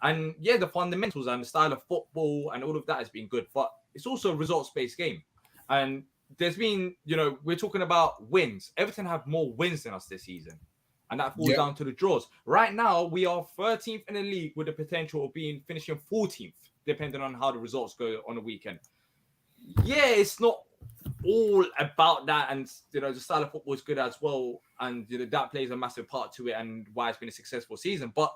and yeah, the fundamentals and the style of football and all of that has been good, but it's also a results-based game, and there's been, we're talking about wins. Everton have more wins than us this season. And that falls down to the draws. Right now, we are 13th in the league with the potential of finishing 14th, depending on how the results go on the weekend. Yeah, it's not all about that. And, the style of football is good as well. And, that plays a massive part to it and why it's been a successful season. But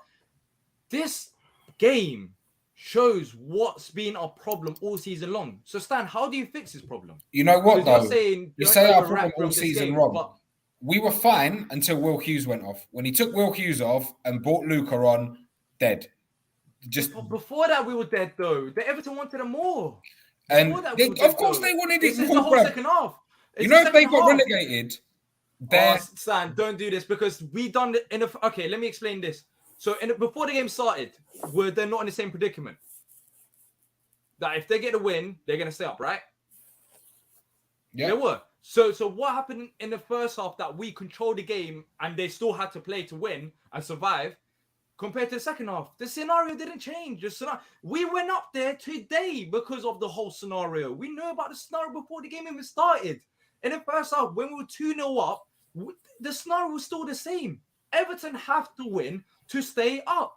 this game shows what's been our problem all season long. So, Stan, how do you fix this problem? You know what, though? You say our problem all season, Rob. We were fine until Will Hughes went off. When he took Will Hughes off and brought Luka on, dead. But before that, we were dead, though. The Everton wanted them more. And of course they wanted it more. The whole second half. If they got relegated, Stan, don't do this, because we done it in a... Okay, let me explain this. So before the game started, they're not in the same predicament. That if they get a win, they're going to stay up, right? Yeah. They were. So what happened in the first half that we controlled the game and they still had to play to win and survive compared to the second half? The scenario didn't change. We went up there today because of the whole scenario. We knew about the scenario before the game even started. In the first half, when we were 2-0 up, the scenario was still the same. Everton have to win to stay up.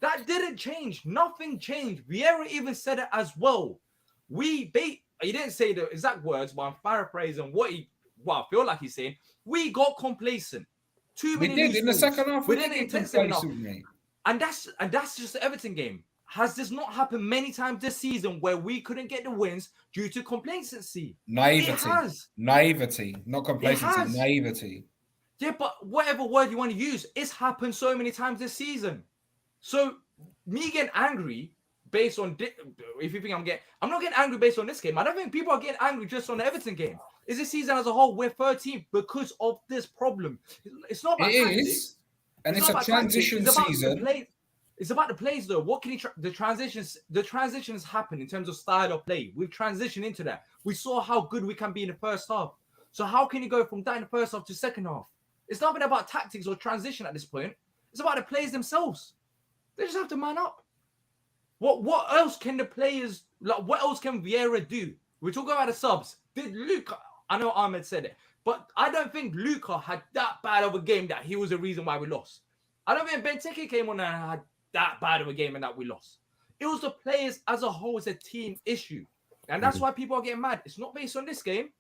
That didn't change. Nothing changed. Vieira even said it as well. He didn't say the exact words, but I'm paraphrasing what I feel like he's saying. We got complacent. We did in the second half. We didn't intensify enough. And that's just the Everton game. Has this not happened many times this season where we couldn't get the wins due to complacency? Naivety. It has. Naivety, not complacency. has. Naivety. Yeah, but whatever word you want to use, it's happened so many times this season. So me getting angry based on if you think I'm not getting angry based on this game. I don't think people are getting angry just on the Everton game. Is this season as a whole, we're 13th because of this problem. It's not about tactics. Is, and it's a not about transition tactics. season. It's about the plays, though. What can the transitions happen in terms of style of play? We've transitioned into that. We saw how good we can be in the first half. So how can you go from that in the first half to second half? It's not even about tactics or transition at this point. It's about the players themselves. They just have to man up. What else can the players, like, what else can Vieira do? We're talking about the subs. Did Luca, I know Ahmed said it, but I don't think Luca had that bad of a game that he was the reason why we lost. I don't think Benteke came on and had that bad of a game and that we lost. It was the players as a whole, as a team issue. And that's why people are getting mad. It's not based on this game.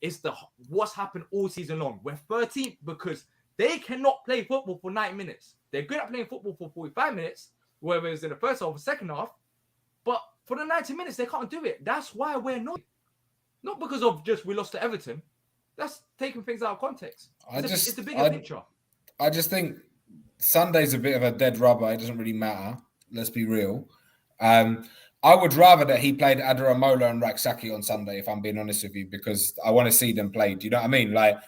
It's what's happened all season long. We're 13th because they cannot play football for 90 minutes. They're good at playing football for 45 minutes, whether it's in the first half or second half. But for the 90 minutes, they can't do it. That's why we're annoyed. Not because of just we lost to Everton. That's taking things out of context. It's the bigger picture. I just think Sunday's a bit of a dead rubber. It doesn't really matter. Let's be real. I would rather that he played Adaramola and Raksaki on Sunday, if I'm being honest with you, because I want to see them play. Do you know what I mean? Like,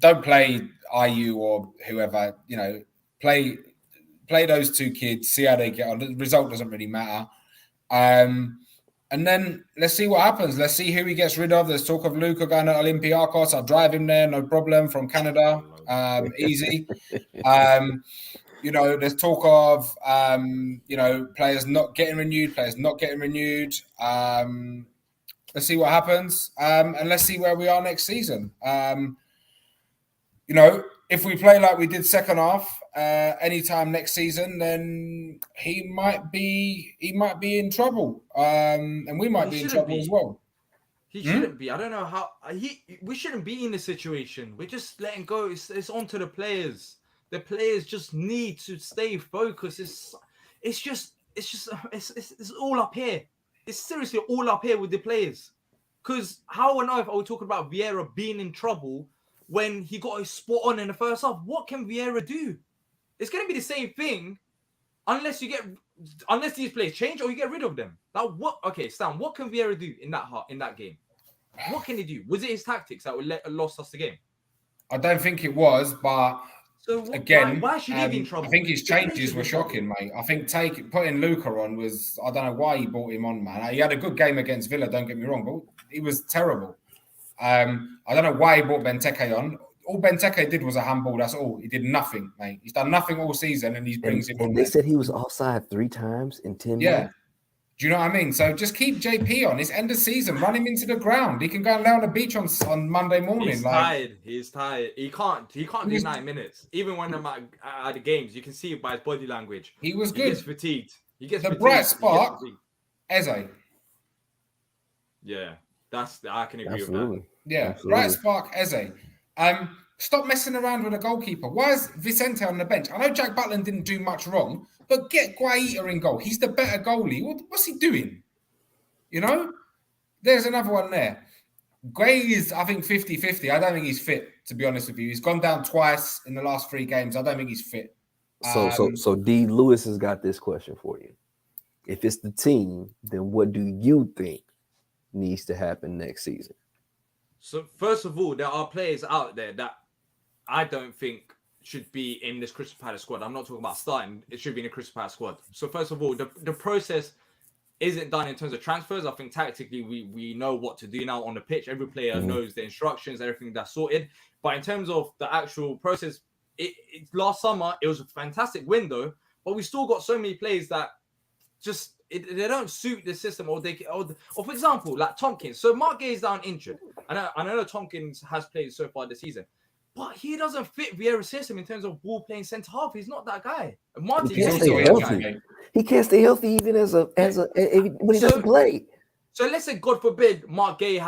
don't play IU or whoever, you know, play those two kids, see how they get on. The result doesn't really matter. And then let's see what happens. Let's see who he gets rid of. There's talk of Luca going to Olympiacos. I'll drive him there, no problem, from Canada. Easy. You know, there's talk of, you know, players not getting renewed. Let's see what happens. And let's see where we are next season. You know, if we play like we did second half anytime next season, then he might be in trouble. And we might be in trouble as well. He shouldn't be. I don't know how we shouldn't be in this situation. We're just letting go. It's on to the players. The players just need to stay focused. It's all up here. It's seriously all up here with the players. Because how on earth are we talking about Vieira being in trouble when he got his spot on in the first half? What can Vieira do? It's going to be the same thing unless these players change or you get rid of them. Now, okay, Stan, what can Vieira do in that game? What can he do? Was it his tactics that lost us the game? I don't think it was, but so again, why should he be in trouble? I think his changes were shocking, mate. I think putting Luca on was, I don't know why he brought him on, man. He had a good game against Villa, don't get me wrong, but he was terrible. I don't know why he brought Benteke on. All Benteke did was a handball. That's all. He did nothing, mate. He's done nothing all season, and he brings him on. And they said he was offside 3 times in 10 minutes. Do you know what I mean? So just keep JP on. It's end of season. Run him into the ground. He can go and lay on the beach on Monday morning. He's tired. He's tired. He can't do 9 minutes. Even when I'm at the games, you can see it by his body language. He was good. He gets fatigued. The bright spark, Eze. Yeah, I can agree with that. Yeah, Absolutely. bright spark, Eze. Stop messing around with a goalkeeper. Why is Vicente on the bench? I know Jack Butland didn't do much wrong, but get Guaita in goal. He's the better goalie. What's he doing? You know? There's another one there. Gray is, I think, 50-50. I don't think he's fit, to be honest with you. He's gone down twice in the last 3 games. I don't think he's fit. So D. Lewis has got this question for you. If it's the team, then what do you think needs to happen next season? So first of all, there are players out there that I don't think should be in this Crystal Palace squad. I'm not talking about starting. It should be in the Crystal Palace squad. So first of all, the process isn't done in terms of transfers. I think tactically we know what to do now on the pitch. Every player knows the instructions, everything that's sorted. But in terms of the actual process, last summer, it was a fantastic window, but we still got so many players that just they don't suit the system, or for example, like Tompkins. So Mark Gay is down injured. I know Tompkins has played so far this season, but he doesn't fit Vieira's system in terms of ball playing centre half. He's not that guy. Martin, He can't stay healthy even when he doesn't play. So let's say, God forbid, Mark Gay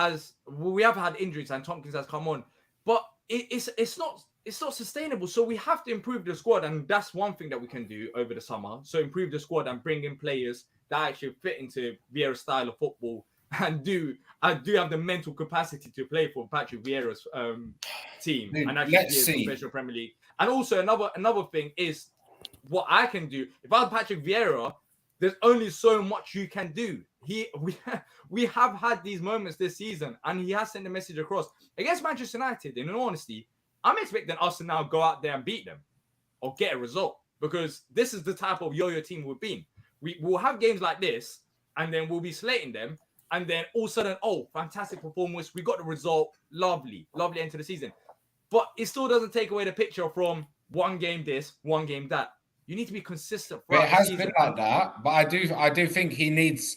we have had injuries and Tompkins has come on, but it's not it's not sustainable. So we have to improve the squad, and that's one thing that we can do over the summer. So improve the squad and bring in players that actually fit into Vieira's style of football and do have the mental capacity to play for Patrick Vieira's team Dude, and actually let's be a see. professional Premier League. And also another thing is what I can do. If I'm Patrick Vieira, there's only so much you can do. We have had these moments this season, and he has sent a message across against Manchester United. In all honesty, I'm expecting us to now go out there and beat them or get a result, because this is the type of yo-yo team we've been. We'll have games like this, and then we'll be slating them, and then all of a sudden, oh, fantastic performance, we got the result, lovely end to the season. But it still doesn't take away the picture from one game this, one game that. You need to be consistent. But it has been like that. But I do think he needs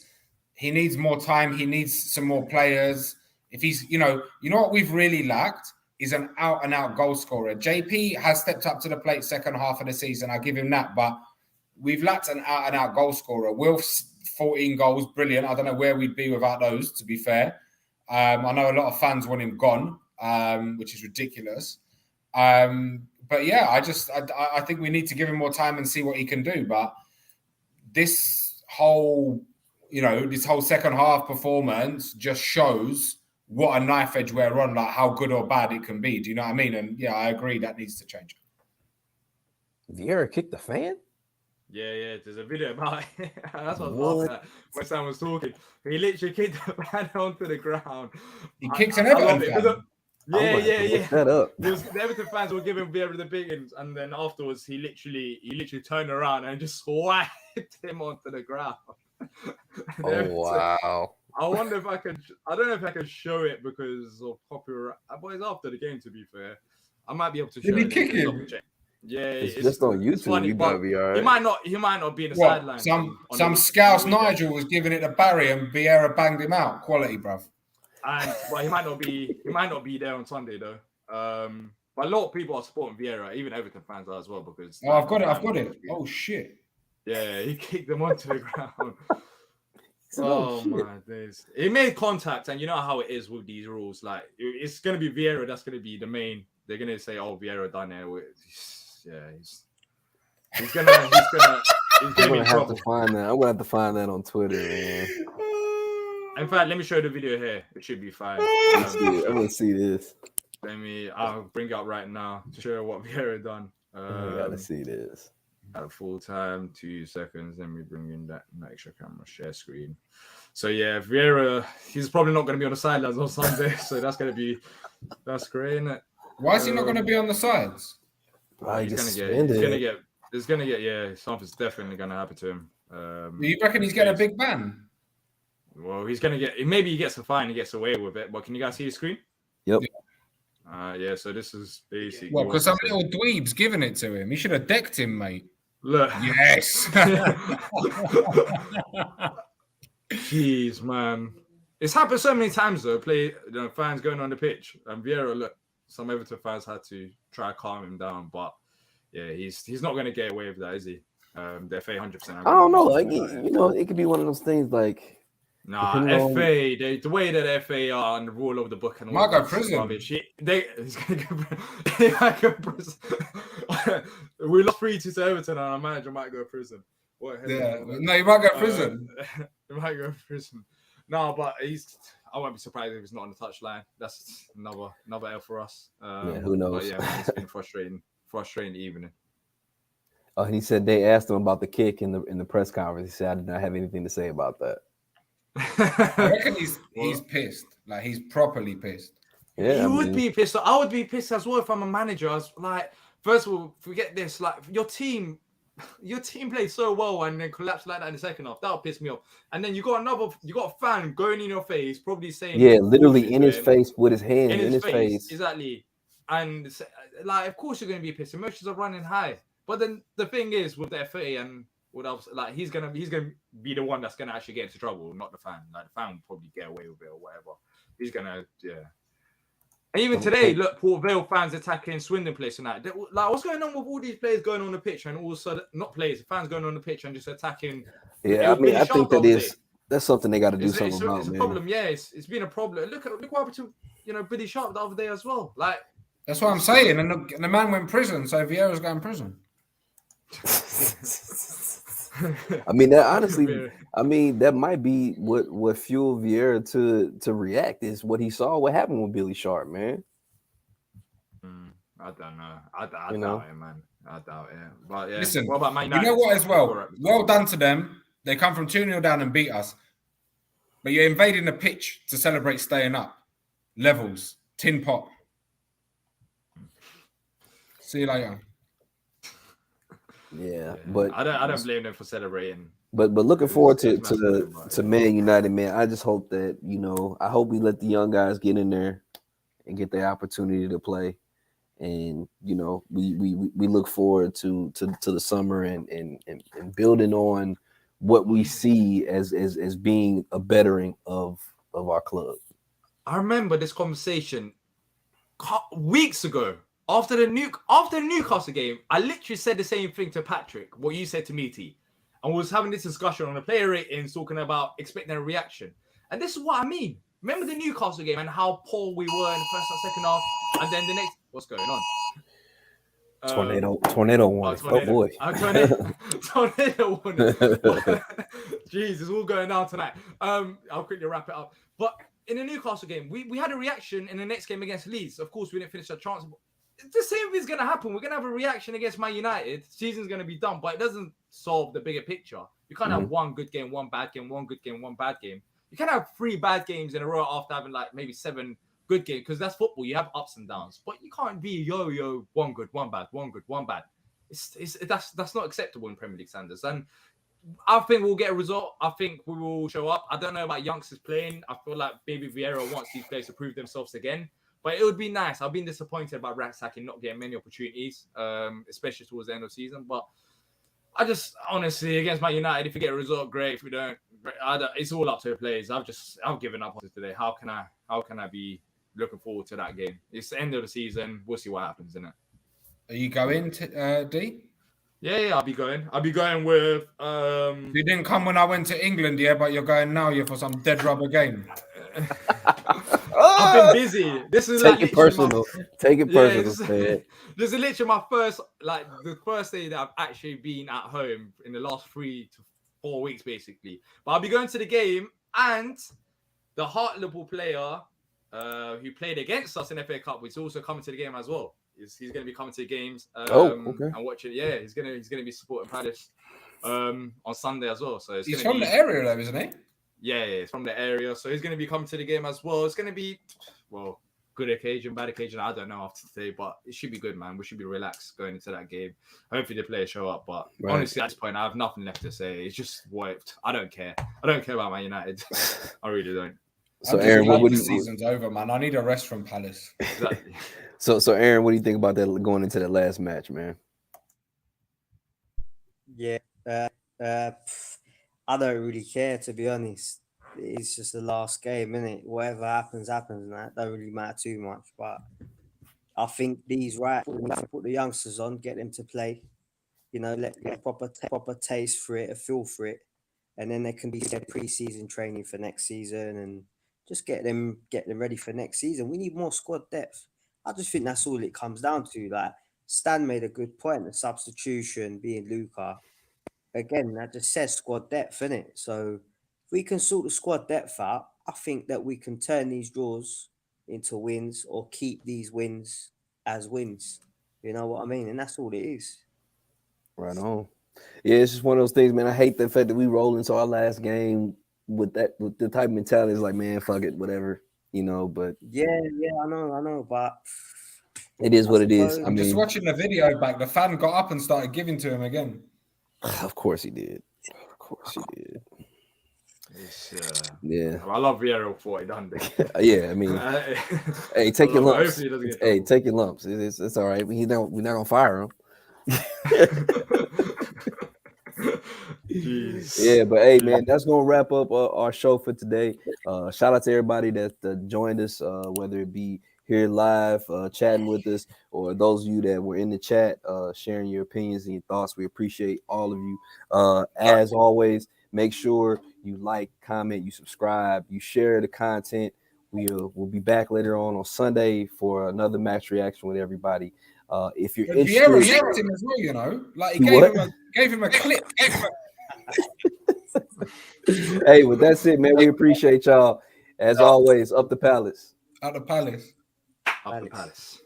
more time. He needs some more players. If he's, you know what we've really lacked is an out and out goal scorer. JP has stepped up to the plate second half of the season. I give him that, but we've lacked an out and out goal scorer. Wilf's 14 goals, brilliant. I don't know where we'd be without those, to be fair. I know a lot of fans want him gone, which is ridiculous. But yeah, I think we need to give him more time and see what he can do. But this whole second half performance just shows what a knife edge we're on, like how good or bad it can be. Do you know what I mean? And yeah, I agree that needs to change. Vieira kicked the fan? Yeah. There's a video about it. That's what I was laughing at when Sam was talking. He literally kicked the fan onto the ground. He kicks an Everton fan. Yeah. That up. The Everton fans were giving Vieira the biggins, and then afterwards he literally turned around and just swiped him onto the ground. Oh wow! I wonder if I could. I don't know if I can show it because of copyright. But it's after the game, to be fair. I might be able to show Did he it. kick him? Yeah, it's just on YouTube. Funny, you gotta be all right. He might not be in the sideline. Some Scouse Nigel was giving it to Barry, and Vieira banged him out. Quality, bruv. But he might not be there on Sunday though. But a lot of people are supporting Vieira, even Everton fans are as well, because I've got it. Oh shit. Yeah, he kicked them onto the ground. Oh my days. He made contact, and you know how it is with these rules. Like it's gonna be Vieira that's gonna be the main. They're gonna say, "Oh, Vieira done it." He's gonna be have to find that. I'm gonna have to find that on Twitter, man. In fact, let me show you the video here. It should be fine. I'm gonna see this. I'll bring it up right now to show you what Vieira done. I gotta see this. At full time, 2 seconds. Then we bring in that extra camera share screen. So yeah, Vieira, he's probably not going to be on the sidelines on Sunday. So that's great, isn't it? Why is he not going to be on the sides? He's gonna get. Something's definitely going to happen to him. You reckon he's getting a big ban? Well, he's going to get. Maybe he gets a fine. He gets away with it. But can you guys see the screen? Yep. Yeah. So this is basically. Well, because some little dweeb's giving it to him. He should have decked him, mate. Look. Yes. Jeez, man. It's happened so many times though. Fans going on the pitch, and Vieira. Look, some Everton fans had to try to calm him down, but yeah, he's not going to get away with that, is he? The FA 100%. I don't know. Like it could be one of those things. Like FA, the way that FA are and the rule of the book and all might go that prison. Rubbish. He's going to go prison. We lost 3-2 to Everton, and our manager might go to prison. No, he might go to prison. He might go to prison. No, but I won't be surprised if he's not on the touchline. That's another L for us. Who knows? But yeah, it's been frustrating evening. Oh, and he said they asked him about the kick in the press conference. He said, "I did not have anything to say about that." I reckon he's pissed. Like he's properly pissed. Yeah, you would be pissed. I would be pissed as well if I'm a manager. I was like, first of all, forget this. Like your team played so well and then collapsed like that in the second half. That'll piss me off. And then you got a fan going in your face, probably saying, literally in his face with his hand in his face. Exactly. And like, of course you're going to be pissed. Emotions are running high. But then the thing is with the FA and what else, like he's gonna be the one that's gonna actually get into trouble, not the fan. Like the fan will probably get away with it or whatever. He's gonna, And even today, look, Port Vale fans attacking Swindon Place tonight. Like, what's going on with all these players going on the pitch and also not players, fans going on the pitch and just attacking? Yeah, I mean, I think that's something they got to do something about. It's a problem. Yeah, it's been a problem. Look what happened to Billy Sharp the other day as well. Like That's what I'm saying. And the man went prison, so Vieira's going prison. I mean, that honestly, I mean, that might be what fueled Vieira to react is what he saw, what happened with Billy Sharp, man. I don't know. I You doubt know? it, man. I doubt it. But yeah. Listen, what about Man you United? know what as well? Correct. Well done to them. They come from 2-0 down and beat us. But you're invading the pitch to celebrate staying up. Levels. Tin pot. See you later. Yeah, but I don't blame them for celebrating. But looking forward to it's massive, to Man United, man. I just hope that, you know, I hope we let the young guys get in there and get the opportunity to play. And you know, we look forward to the summer and building on what we see as being a bettering of our club. I remember this conversation weeks ago after the Newcastle game. I literally said the same thing to Patrick, what you said to me, T, and we was having this discussion on the player ratings, talking about expecting a reaction. And this is what I mean. Remember the Newcastle game and how poor we were in the first and second half, and then the next. What's going on? Tornado warning. Oh boy. Tornado warning. Jeez, it's all going down tonight. I'll quickly wrap it up. But in the Newcastle game, we had a reaction in the next game against Leeds. Of course, we didn't finish our chance. The same thing's going to happen. We're going to have a reaction against Man United. Season's going to be done, but it doesn't solve the bigger picture. You can't have one good game, one bad game, one good game, one bad game. You can't have 3 bad games in a row after having like maybe 7 good games, because that's football. You have ups and downs, but you can't be yo-yo, one good, one bad, one good, one bad. That's not acceptable in Premier League standards. And I think we'll get a result. I think we will show up. I don't know about youngsters playing. I feel like maybe Vieira wants these players to prove themselves again. But it would be nice. I've been disappointed about Ransacking not getting many opportunities, especially towards the end of the season. But I just, honestly, against Man United, if we get a result, great. If we don't, it's all up to the players. I've given up on today. How can I be looking forward to that game? It's the end of the season. We'll see what happens, innit? Are you going to D? Yeah, I'll be going. I'll be going with. You didn't come when I went to England, yeah, but you're going now. You're for some dead rubber game. I've been busy. This is Take it personal. Take it personal. This is literally my first, the first day that I've actually been at home in the last 3 to 4 weeks, basically. But I'll be going to the game, and the Hartlepool player who played against us in FA Cup is also coming to the game as well. He's going to be coming to the games and watching. Yeah, he's going to be supporting Palace on Sunday as well. So he's from the area, though, isn't he? Yeah, he's from the area, so he's going to be coming to the game as well. It's going to be, well, good occasion, bad occasion. I don't know after today, but it should be good, man. We should be relaxed going into that game. Hopefully the players show up, but honestly, at this point, I have nothing left to say. It's just what I don't care. I don't care about Man United. I really don't. So, Aaron, what would you? Season's over, man. I need a rest from Palace. Exactly. So, Aaron, what do you think about that going into that last match, man? Yeah, I don't really care, to be honest. It's just the last game, isn't it? Whatever happens, and that don't really matter too much. But I think we have to put the youngsters on, get them to play. You know, let get proper taste for it, a feel for it, and then they can be their pre-season training for next season, and just get them ready for next season. We need more squad depth. I just think that's all it comes down to. Like Stan made a good point, the substitution being Luca. Again, that just says squad depth, innit? So if we can sort the squad depth out, I think that we can turn these draws into wins or keep these wins as wins. You know what I mean? And that's all it is. Right on. Yeah, it's just one of those things, man. I hate the fact that we roll into our last game with the type of mentality. It's like, man, fuck it, whatever, you know. But yeah, I know, but it is what it is. I mean, just watching the video back, the fan got up and started giving to him again. Of course he did. Yeah, I love Vieira for what he done. Yeah, I mean, hey, take your lumps. Hey, take your lumps. It's all right. We're not gonna fire him. Jeez. Yeah, but hey, man, that's gonna wrap up our show for today. Shout out to everybody that joined us, whether it be here live, chatting with us, or those of you that were in the chat, sharing your opinions and your thoughts. We appreciate all of you. As always, make sure you like, comment, you subscribe, you share the content We'll be back later on Sunday for another match reaction with everybody. If you're But Vieira interested, licked him as well, you know. Like he He gave what? him a clip. hey, well, that's it, man. We appreciate y'all. As always, up the palace. At the Palace. Up the palace.